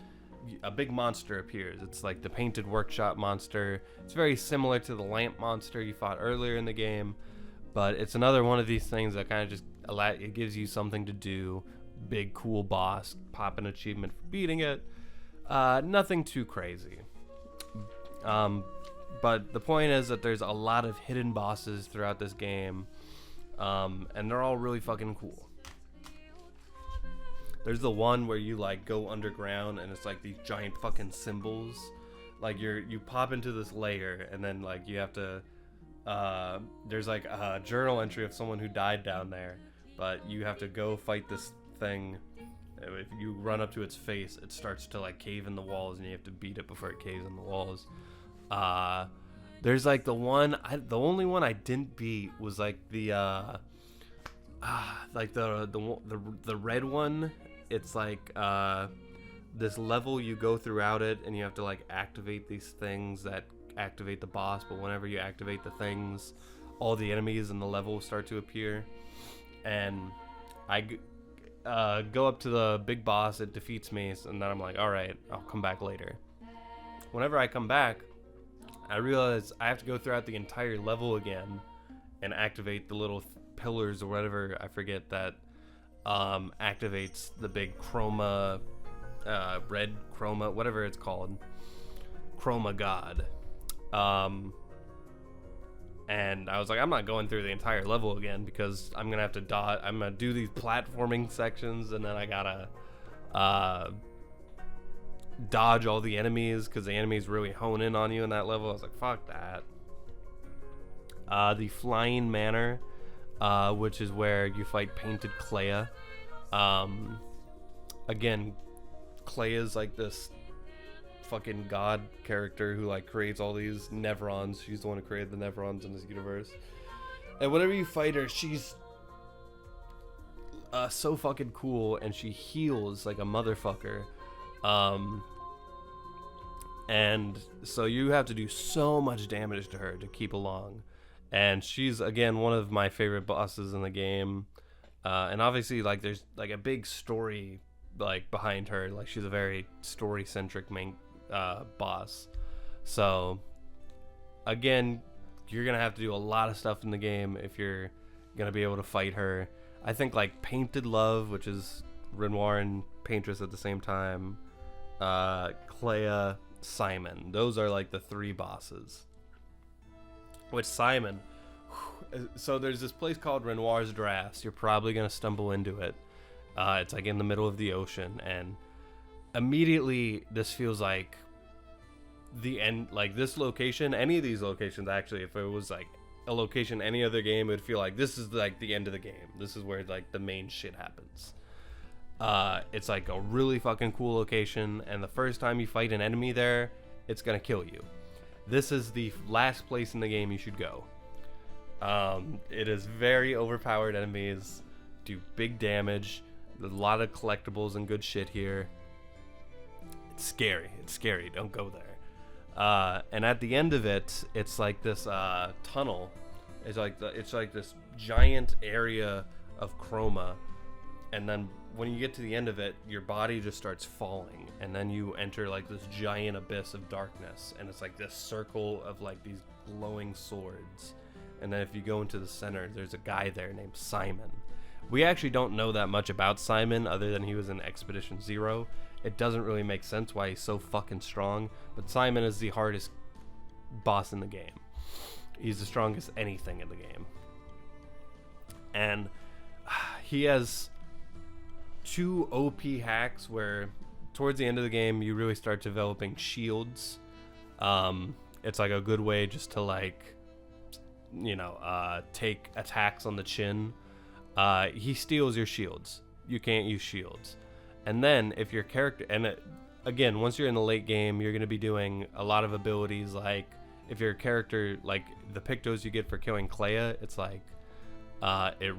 a big monster appears. It's like the Painted Workshop monster. It's very similar to the lamp monster you fought earlier in the game, but it's another one of these things that kind of just it gives you something to do. Big cool boss, pop an achievement for beating it. Nothing too crazy. But the point is that there's a lot of hidden bosses throughout this game, and they're all really fucking cool. There's the one where you like go underground, and it's like these giant fucking symbols. Like you pop into this layer, and then like you have to. There's like a journal entry of someone who died down there, but you have to go fight this thing. If you run up to its face, it starts to like cave in the walls, and you have to beat it before it caves in the walls. There's like the only one I didn't beat was like the red one. It's like this level, you go throughout it, and you have to like activate these things that activate the boss. But whenever you activate the things, all the enemies in the level start to appear. And go up to the big boss. It defeats me, and then I'm like, all right, I'll come back later. Whenever I come back, I realize I have to go throughout the entire level again and activate the little pillars or whatever, I forget, that activates the big chroma, red chroma, whatever it's called, chroma god. And I was like, I'm not going through the entire level again because I'm gonna have to dodge. I'm gonna do these platforming sections, and then I gotta dodge all the enemies because the enemies really hone in on you in that level. I was like, fuck that. The Flying Manor, which is where you fight Painted Clair. Again, Clair is like this fucking god character who like creates all these Nevrons. She's the one who created the Nevrons in this universe. And whenever you fight her, she's so fucking cool, and she heals like a motherfucker. And so you have to do so much damage to her to keep along. And she's, again, one of my favorite bosses in the game. And obviously, like, there's like a big story like behind her. Like, she's a very story-centric main boss. So again, you're gonna have to do a lot of stuff in the game if you're gonna be able to fight her. I think like Painted Love, which is Renoir and Paintress at the same time, Clair, Simon, those are like the three bosses. Which Simon, so there's this place called Renoir's Drafts. You're probably gonna stumble into it. It's like in the middle of the ocean, and immediately this feels like the end. Like this location, any of these locations actually, if it was like a location any other game, it would feel like this is like the end of the game. This is where like the main shit happens. It's like a really fucking cool location, and the first time you fight an enemy there, it's gonna kill you. This is the last place in the game you should go. It is very overpowered enemies, do big damage. There's a lot of collectibles and good shit here. It's scary. It's scary. Don't go there. And at the end of it, it's like this tunnel. It's like this giant area of chroma, and then when you get to the end of it, your body just starts falling, and then you enter like this giant abyss of darkness, and it's like this circle of like these glowing swords. And then if you go into the center, there's a guy there named Simon. We actually don't know that much about Simon other than he was in Expedition Zero. It doesn't really make sense why he's so fucking strong, but Simon is the hardest boss in the game. He's the strongest anything in the game. And he has 2 OP hacks where towards the end of the game you really start developing shields. It's like a good way just to like, you know, take attacks on the chin. He steals your shields. You can't use shields. And then if your character, and again, once you're in the late game, you're going to be doing a lot of abilities. Like if your character, like the pictos you get for killing Clair, it's like it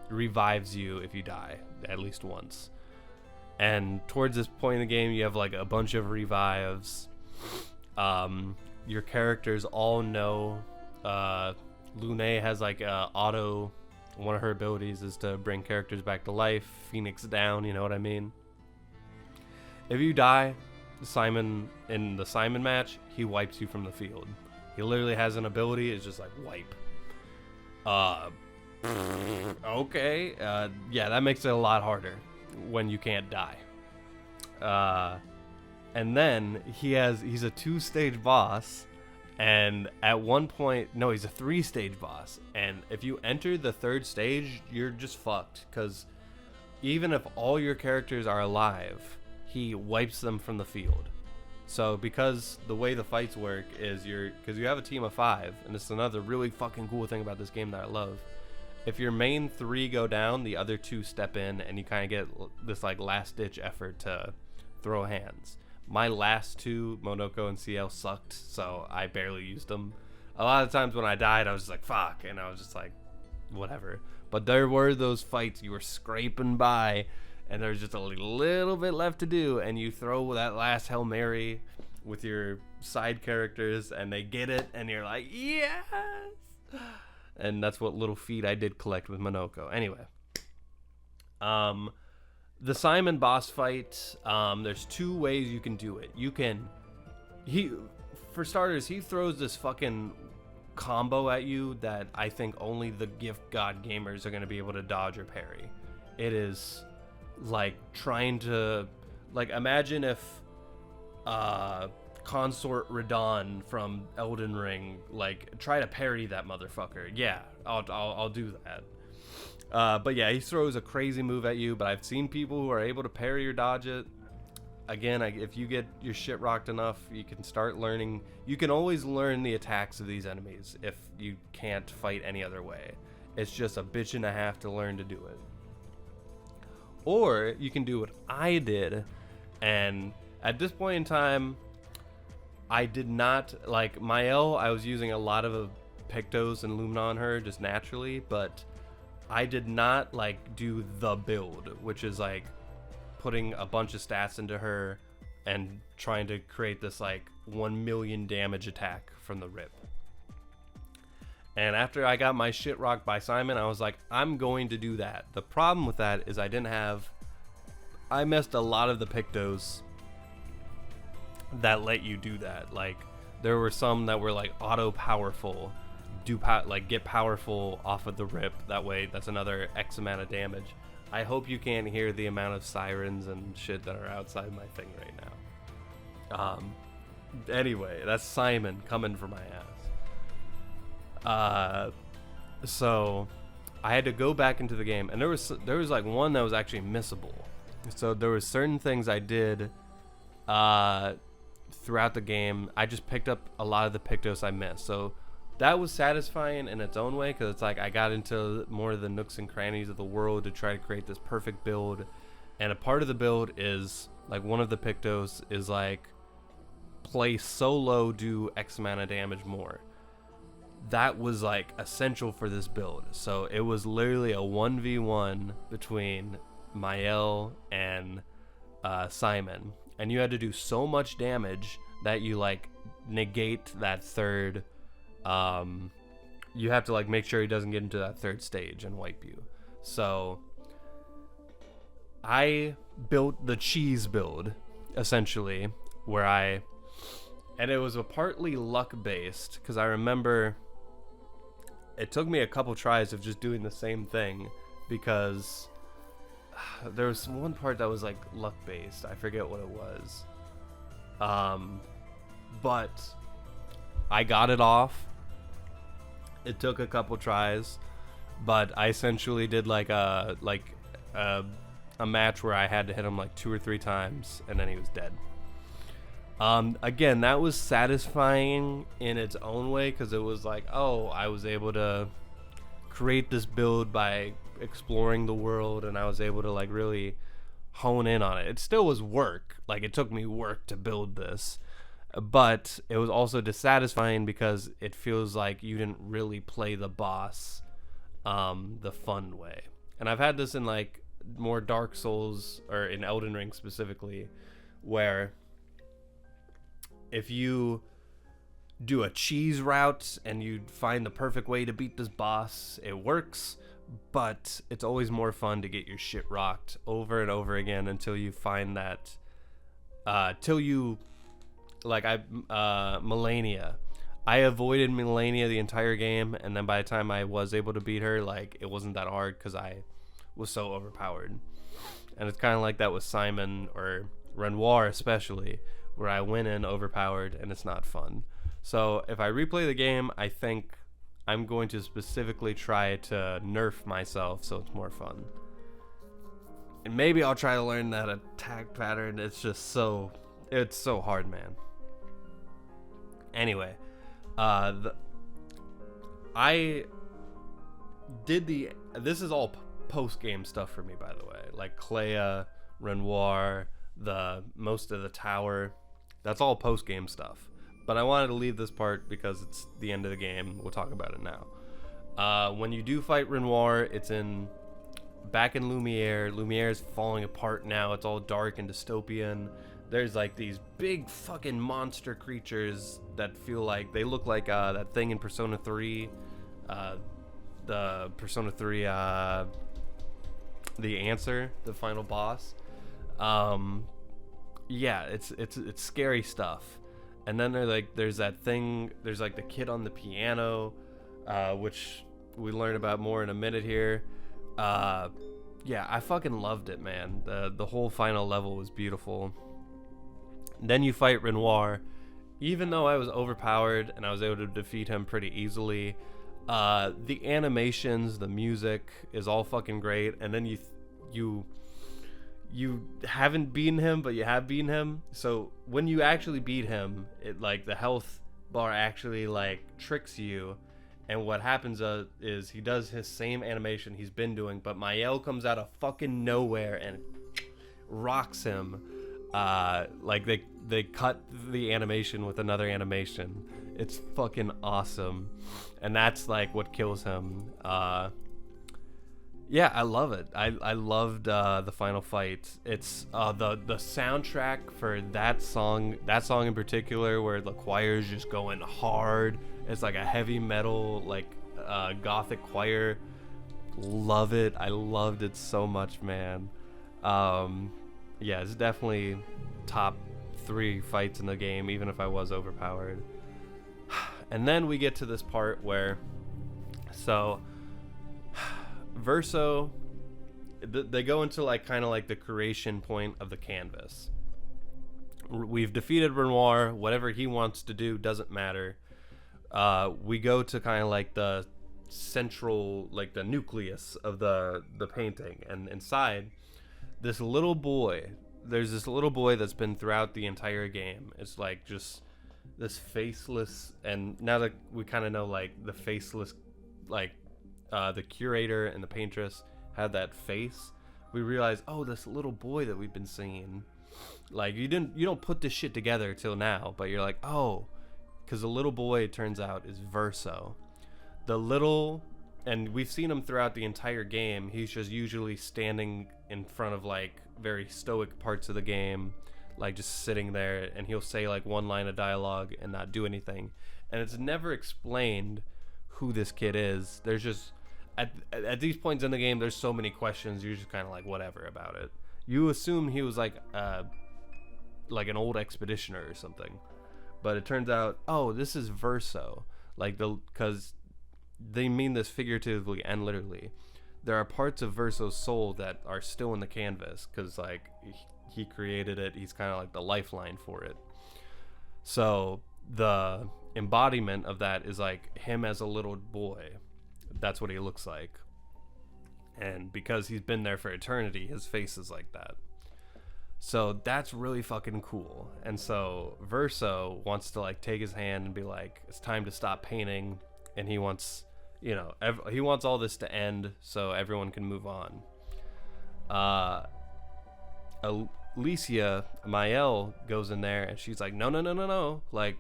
revives you if you die at least once. And towards this point in the game, you have like a bunch of revives. Your characters all know Lune has like auto. One of her abilities is to bring characters back to life, Phoenix down, you know what I mean? If you die, Simon, in the Simon match, he wipes you from the field. He literally has an ability, it's just like wipe. Okay, yeah, that makes it a lot harder when you can't die. And then he's a 2-stage boss. And at one point, no, he's a 3-stage boss. And if you enter the 3rd stage, you're just fucked. Because even if all your characters are alive, he wipes them from the field. So because the way the fights work is because you have a team of 5, and this is another really fucking cool thing about this game that I love. If your main 3 go down, the other 2 step in, and you kind of get this like last-ditch effort to throw hands. My last 2, Monoko and CL, sucked, so I barely used them. A lot of times when I died, I was just like, fuck, and I was just like, whatever. But there were those fights you were scraping by, and there's just a little bit left to do, and you throw that last Hail Mary with your side characters, and they get it, and you're like, yes! And that's what little feat I did collect with Monoko. Anyway. The Simon boss fight, there's two ways you can do it. For starters, he throws this fucking combo at you that I think only the gift god gamers are going to be able to dodge or parry. It is like trying to, like, imagine if Consort Radon from Elden Ring, like, try to parry that motherfucker. Yeah, I'll do that. But yeah, he throws a crazy move at you, but I've seen people who are able to parry or dodge it. Again, if you get your shit rocked enough, you can start learning. You can always learn the attacks of these enemies if you can't fight any other way. It's just a bitch and a half to learn to do it. Or you can do what I did, and at this point in time, I did not, like, Mael, I was using a lot of Pictos and Lumina on her just naturally, but I did not, like, do the build, which is, like, putting a bunch of stats into her and trying to create this, like, 1 million damage attack from the rip. And after I got my shit rocked by Simon, I was like, I'm going to do that. The problem with that is I missed a lot of the Pictos that let you do that. Like, there were some that were like auto powerful, get powerful off of the rip. That way, that's another X amount of damage. I hope you can't hear the amount of sirens and shit that are outside my thing right now. Anyway, that's Simon coming for my ass. So I had to go back into the game, and there was like one that was actually missable. So there was certain things I did throughout the game. I just picked up a lot of the Pictos I missed. So that was satisfying in its own way, because it's like I got into more of the nooks and crannies of the world to try to create this perfect build. And a part of the build is, like, one of the Pictos is like, play solo, do X amount of damage more. That was like essential for this build. So it was literally a 1v1 between Mael and Simon, and you had to do so much damage that you, like, negate that third. You have to, like, make sure he doesn't get into that third stage and wipe you. So I built the cheese build, essentially, and it was a partly luck based, because I remember it took me a couple tries of just doing the same thing, because there was one part that was like luck based. I forget what it was. But I got it off. It took a couple tries, but I essentially did like a match where I had to hit him like 2 or 3 times, and then he was dead. Again, that was satisfying in its own way, because it was like, oh, I was able to create this build by exploring the world, and I was able to, like, really hone in on it. It still was work. Like, it took me work to build this, but it was also dissatisfying because it feels like you didn't really play the boss the fun way. And I've had this in, like, more Dark Souls, or in Elden Ring specifically, where if you do a cheese route and you find the perfect way to beat this boss, it works, but it's always more fun to get your shit rocked over and over again until you find that, Melania. I avoided Melania the entire game, and then by the time I was able to beat her, like, it wasn't that hard because I was so overpowered. And it's kind of like that with Simon, or Renoir especially, where I went in overpowered and it's not fun. So if I replay the game, I think I'm going to specifically try to nerf myself so it's more fun. And maybe I'll try to learn that attack pattern. It's so hard, man. Anyway, this is all post-game stuff for me, by the way. Like Clair, Renoir, most of the tower. That's all post-game stuff. But I wanted to leave this part because it's the end of the game. We'll talk about it now. When you do fight Renoir, it's back in Lumiere. Lumiere is falling apart now. It's all dark and dystopian. There's like these big fucking monster creatures that feel like they look like that thing in Persona 3. The Persona 3 the answer, the final boss. Yeah, it's scary stuff. And then there's that thing, there's like the kid on the piano, which we learn about more in a minute here. Yeah, I fucking loved it, man. The whole final level was beautiful. Then you fight Renoir. Even though I was overpowered and I was able to defeat him pretty easily, the animations, the music is all fucking great. And then you haven't beaten him, but you have beaten him. So when you actually beat him, it like the health bar actually like tricks you. And what happens is he does his same animation he's been doing, but Mael comes out of fucking nowhere and rocks him. Like they cut the animation with another animation. It's fucking awesome. And that's like what kills him. Yeah, I love it. I loved the final fight. It's the soundtrack for that song in particular, where the choir is just going hard. It's like a heavy metal, like gothic choir. Love it. I loved it so much, man. Yeah, it's definitely top 3 fights in the game, even if I was overpowered. And then we get to this part where, so Verso, they go into like kind of like the creation point of the canvas. We've defeated Renoir. Whatever he wants to do doesn't matter. We go to kind of like the central, like the nucleus of the painting, and inside this little boy, there's this little boy that's been throughout the entire game. It's like just this faceless, and now that we kind of know like the faceless, like the curator and the paintress had that face, we realize, oh, this little boy that we've been seeing, like you don't put this shit together till now, but you're like, oh, because the little boy, it turns out, is Verso. And we've seen him throughout the entire game. He's just usually standing in front of like very stoic parts of the game, like just sitting there, and he'll say like one line of dialogue and not do anything. And it's never explained who this kid is. There's just at these points in the game, there's so many questions. You're just kind of like whatever about it. You assume he was like an old expeditioner or something, but it turns out, oh, this is Verso. Like because they mean this figuratively and literally. There are parts of Verso's soul that are still in the canvas because like he created it. He's kind of like the lifeline for it. So the embodiment of that is like him as a little boy. That's what he looks like. And because he's been there for eternity, his face is like that. So that's really fucking cool. And so Verso wants to like take his hand and be like, it's time to stop painting. And he wants, he wants all this to end so everyone can move on. Alicia Mael goes in there and she's like, no. Like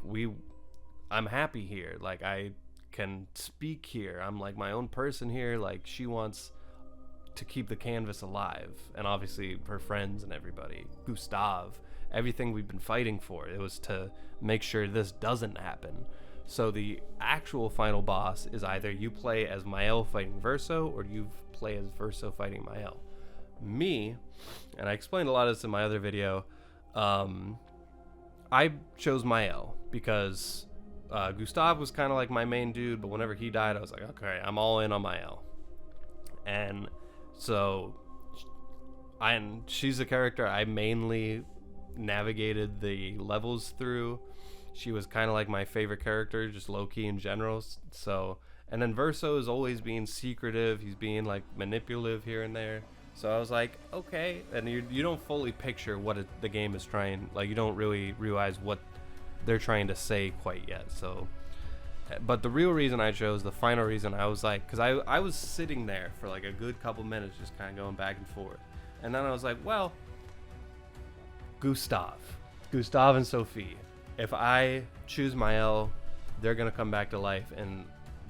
I'm happy here. Like I can speak here. I'm like my own person here. Like she wants to keep the canvas alive, and obviously her friends and everybody, Gustav, everything we've been fighting for, it was to make sure this doesn't happen. So the actual final boss is either you play as Mael fighting Verso, or you play as Verso fighting Mael. Me, and I explained a lot of this in my other video, I chose Mael because Gustav was kind of like my main dude, but whenever he died, I was like, okay, I'm all in on Mael. And so she's a character I mainly navigated the levels through. She was kind of like my favorite character, just low-key in general. So, and then Verso is always being secretive. He's being like manipulative here and there. So I was like, okay. And you don't fully picture what the game is trying, like you don't really realize what they're trying to say quite yet. So, but the real reason I chose, the final reason, I was like, because I was sitting there for like a good couple minutes just kind of going back and forth. And then I was like, well, Gustav and Sophie. If I choose Mael, they're going to come back to life and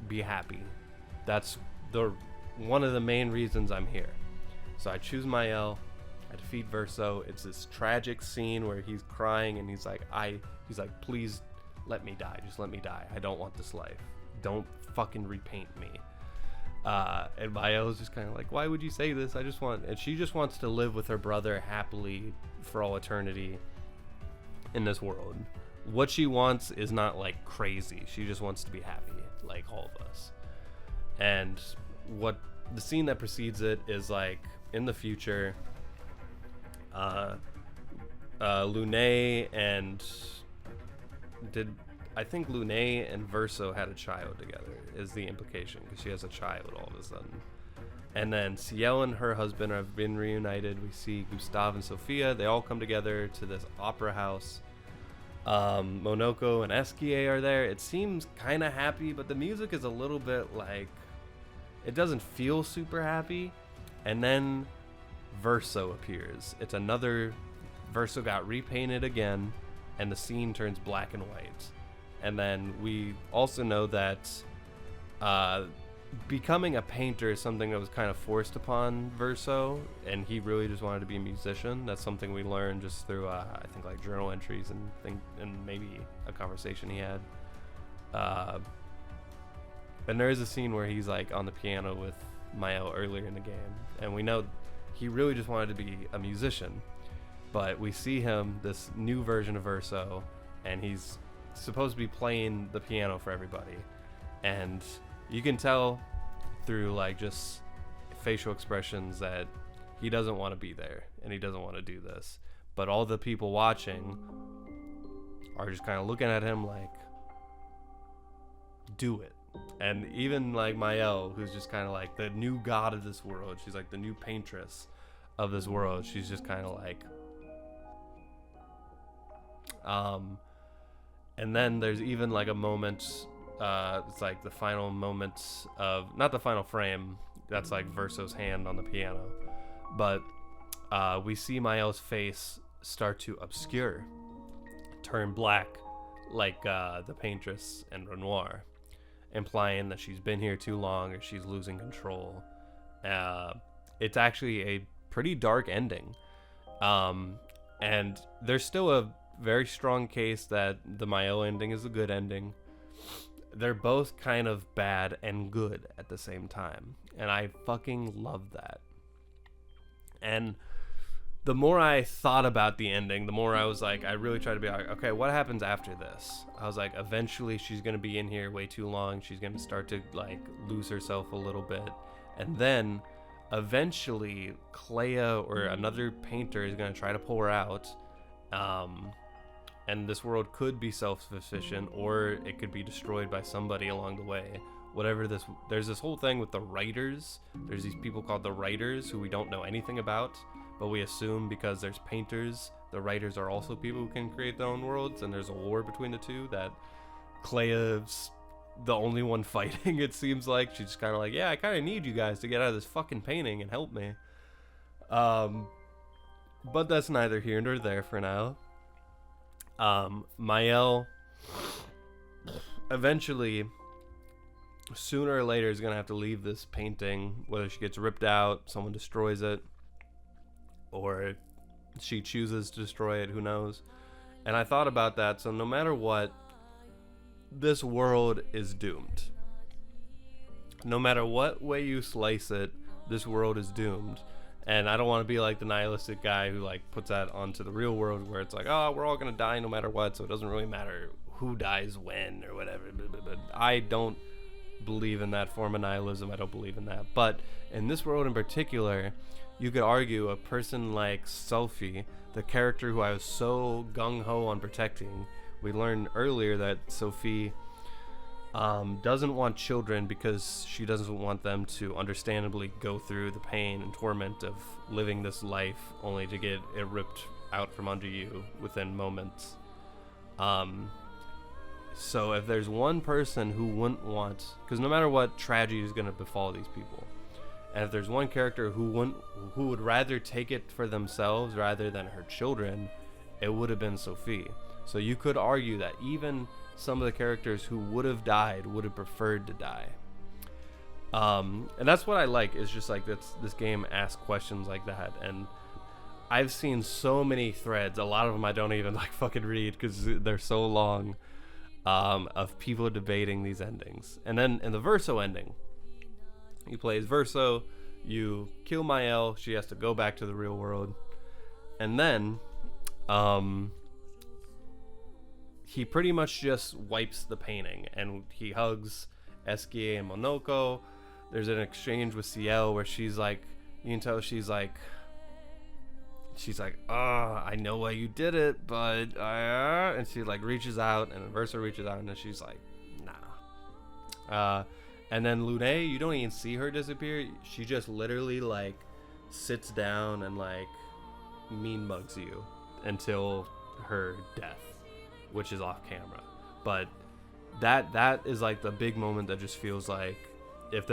be happy. That's one of the main reasons I'm here. So I choose Mael. I defeat Verso. It's this tragic scene where he's crying and he's like, please let me die. Just let me die. I don't want this life. Don't fucking repaint me. And Mayo's just kind of like, why would you say this? And she just wants to live with her brother happily for all eternity in this world. What she wants is not like crazy. She just wants to be happy, like all of us. And what the scene that precedes it is like in the future, Lune and I think Lune and Verso had a child together is the implication, because she has a child all of a sudden. And then Ciel and her husband have been reunited. We see Gustave and Sophia. They all come together to this opera house. Monoko and Eskie are there. It seems kind of happy, but the music is a little bit like, it doesn't feel super happy. And then Verso appears. It's another, Verso got repainted again, and the scene turns black and white. And then we also know that becoming a painter is something that was kind of forced upon Verso, and he really just wanted to be a musician. That's something we learned just through I think like journal entries and maybe a conversation he had. And there is a scene where he's like on the piano with Mayo earlier in the game, and we know he really just wanted to be a musician. But we see him, this new version of Verso, and he's supposed to be playing the piano for everybody, and you can tell through like just facial expressions that he doesn't want to be there and he doesn't want to do this. But all the people watching are just kind of looking at him like, do it. And even like Mael, who's just kind of like the new god of this world, she's like the new paintress of this world, she's just kind of like and then there's even like a moment, it's like the final moment of, not the final frame, that's like Verso's hand on the piano, but we see Mael's face start to obscure, turn black, like the paintress and Renoir, implying that she's been here too long or she's losing control. It's actually a pretty dark ending, and there's still a very strong case that the Mael ending is a good ending. They're both kind of bad and good at the same time, and I fucking love that. And the more I thought about the ending, the more I was like, I really tried to be like, okay, what happens after this? I was like, eventually she's gonna be in here way too long, she's gonna start to like lose herself a little bit, and then eventually Clair or another painter is gonna try to pull her out, and this world could be self-sufficient, or it could be destroyed by somebody along the way. Whatever this, there's this whole thing with the writers. There's these people called the writers who we don't know anything about, but we assume because there's painters, the writers are also people who can create their own worlds, and there's a war between the two that Clair's the only one fighting, it seems like. She's just kind of like, yeah, I kind of need you guys to get out of this fucking painting and help me. But that's neither here nor there for now. Mael eventually, sooner or later, is gonna have to leave this painting, whether she gets ripped out, someone destroys it, or she chooses to destroy it, who knows. And I thought about that, so no matter what, this world is doomed. No matter what way you slice it, this world is doomed. And I don't want to be like the nihilistic guy who like puts that onto the real world where it's like, oh, we're all gonna die no matter what, so it doesn't really matter who dies when or whatever. But I don't believe in that form of nihilism. I don't believe in that. But in this world in particular, you could argue a person like Sophie, the character who I was so gung-ho on protecting, we learned earlier that Sophie doesn't want children because she doesn't want them to understandably go through the pain and torment of living this life only to get it ripped out from under you within moments. So if there's one person who wouldn't want, because no matter what, tragedy is going to befall these people, and if there's one character who would rather take it for themselves rather than her children, it would have been Sophie. So you could argue that even some of the characters who would have died would have preferred to die. And that's what I like, is just like this game asks questions like that. And I've seen so many threads, a lot of them I don't even like fucking read because they're so long, of people debating these endings. And then in the Verso ending, He plays Verso. You kill Mael. She has to go back to the real world. And then, he pretty much just wipes the painting. And he hugs Eskie and Monoko. There's an exchange with Ciel where she's like, you can tell she's like, I know why you did it, but, and she like reaches out, and Verso reaches out, and then she's like, nah. And then Lune, you don't even see her disappear. She just literally like sits down and like mean mugs you until her death, which is off camera. But that is like the big moment that just feels like if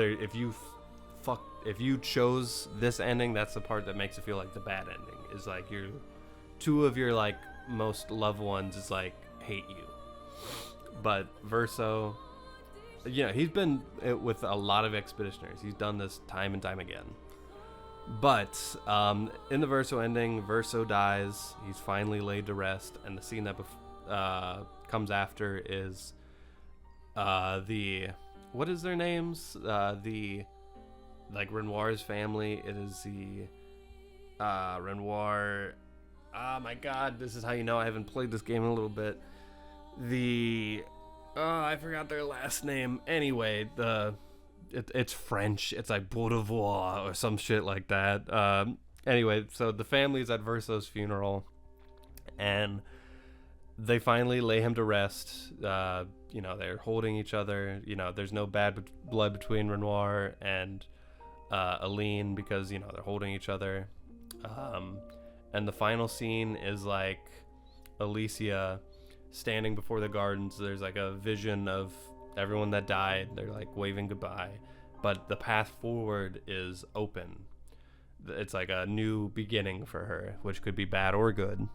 you chose this ending, that's the part that makes it feel like the bad ending. Is like two of your like most loved ones is like hate you. But Verso, you know, he's been with a lot of expeditionaries. He's done this time and time again. But in the Verso ending, Verso dies. He's finally laid to rest, and the scene that comes after is what is their names? The like Renoir's family. It is the Renoir. Oh my God, this is how you know I haven't played this game in a little bit. I forgot their last name. Anyway, it's French. It's like Beaudevoir or some shit like that. Anyway, so the family's at Verso's funeral, and they finally lay him to rest. You know, they're holding each other. You know, there's no bad blood between Renoir and Aline because, you know, they're holding each other. And the final scene is like Alicia standing before the gardens. There's like a vision of everyone that died. They're like waving goodbye, but the path forward is open. It's like a new beginning for her, which could be bad or good.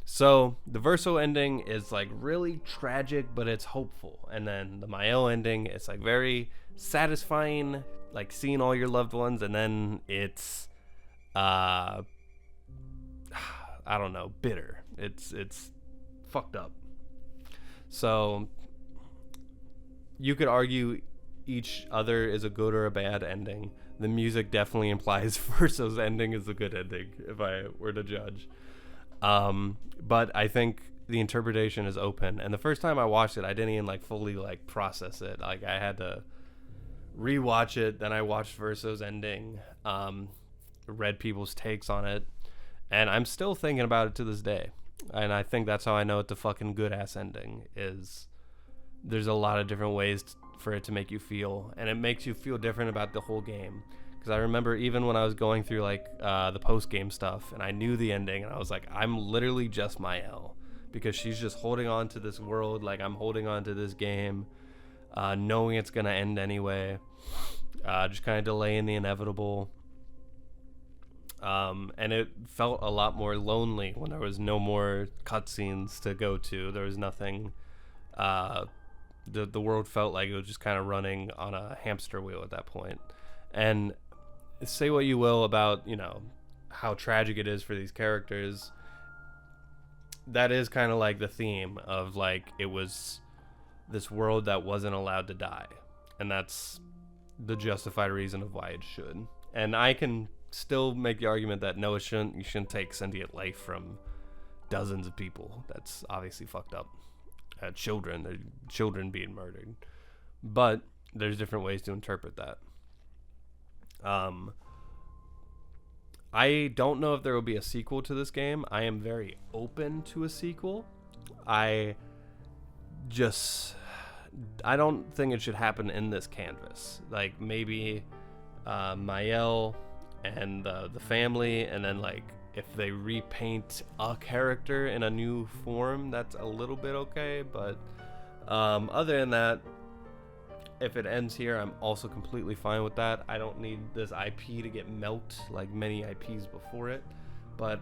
So the Verso ending is like really tragic, but it's hopeful. And then the Mael ending, it's like very satisfying, like seeing all your loved ones, and then it's I don't know, bitter. It's fucked up. So you could argue each other is a good or a bad ending. The music definitely implies Verso's ending is a good ending, if I were to judge. But I think the interpretation is open. And the first time I watched it, I didn't even like fully like process it. Like I had to rewatch it. Then I watched Verso's ending, read people's takes on it, and I'm still thinking about it to this day. And I think that's how I know it's a fucking good ass ending. Is there's a lot of different ways for it to make you feel, and it makes you feel different about the whole game. Because I remember even when I was going through like the post game stuff, and I knew the ending, and I was like, I'm literally just Mael, because she's just holding on to this world like I'm holding on to this game, knowing it's gonna end anyway, just kind of delaying the inevitable. And it felt a lot more lonely when there was no more cutscenes to go to. There was nothing. The world felt like it was just kind of running on a hamster wheel at that point. And say what you will about, you know, how tragic it is for these characters. That is kind of like the theme of like it was this world that wasn't allowed to die, and that's the justified reason of why it should. And I can still make the argument that no, it shouldn't. You shouldn't take sentient life from dozens of people. That's obviously fucked up. Children being murdered. But there's different ways to interpret that. I don't know if there will be a sequel to this game. I am very open to a sequel. I don't think it should happen in this canvas. Like maybe Mael and the family, and then like if they repaint a character in a new form, that's a little bit okay. But other than that, if it ends here, I'm also completely fine with that. I don't need this IP to get milked like many IPs before it. But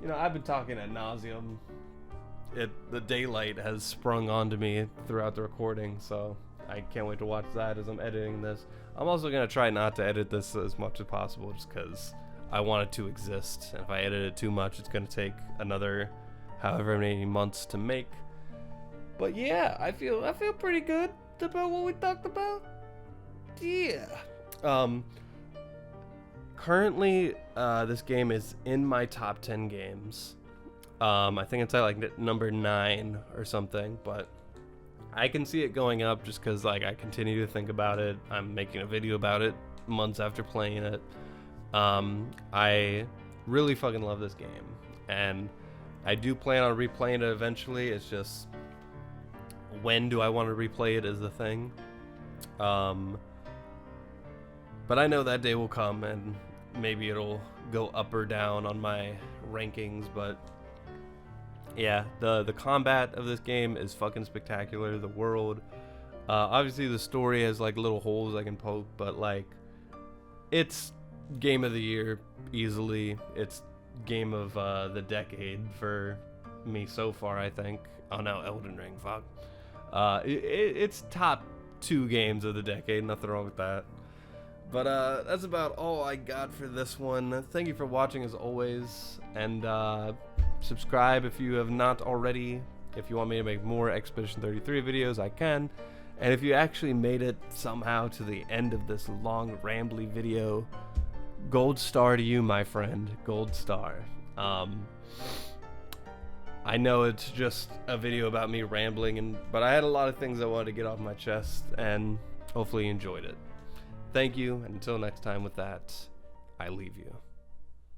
you know, I've been talking ad nauseum. The daylight has sprung onto me throughout the recording, so I can't wait to watch that as I'm editing this. I'm also going to try not to edit this as much as possible, just because I want it to exist. And if I edit it too much, it's going to take another however many months to make. But yeah, I feel pretty good. about what we talked about? Yeah. Currently, this game is in my top 10 games. I think it's at like number 9 or something, but I can see it going up just because like I continue to think about it. I'm making a video about it months after playing it. I really fucking love this game, and I do plan on replaying it eventually. It's just, when do I want to replay it is the thing. But I know that day will come, and maybe it'll go up or down on my rankings. But yeah, the combat of this game is fucking spectacular. The world, obviously the story has like little holes I can poke, but like, it's game of the year easily. It's game of the decade for me so far, I think. Oh no, Elden Ring, fuck. It's top 2 games of the decade, nothing wrong with that. But that's about all I got for this one. Thank you for watching as always, and subscribe if you have not already. If you want me to make more Expedition 33 videos, I can. And if you actually made it somehow to the end of this long rambly video, gold star to you, my friend. Gold star. I know it's just a video about me rambling, but I had a lot of things I wanted to get off my chest, and hopefully you enjoyed it. Thank you, and until next time with that, I leave you.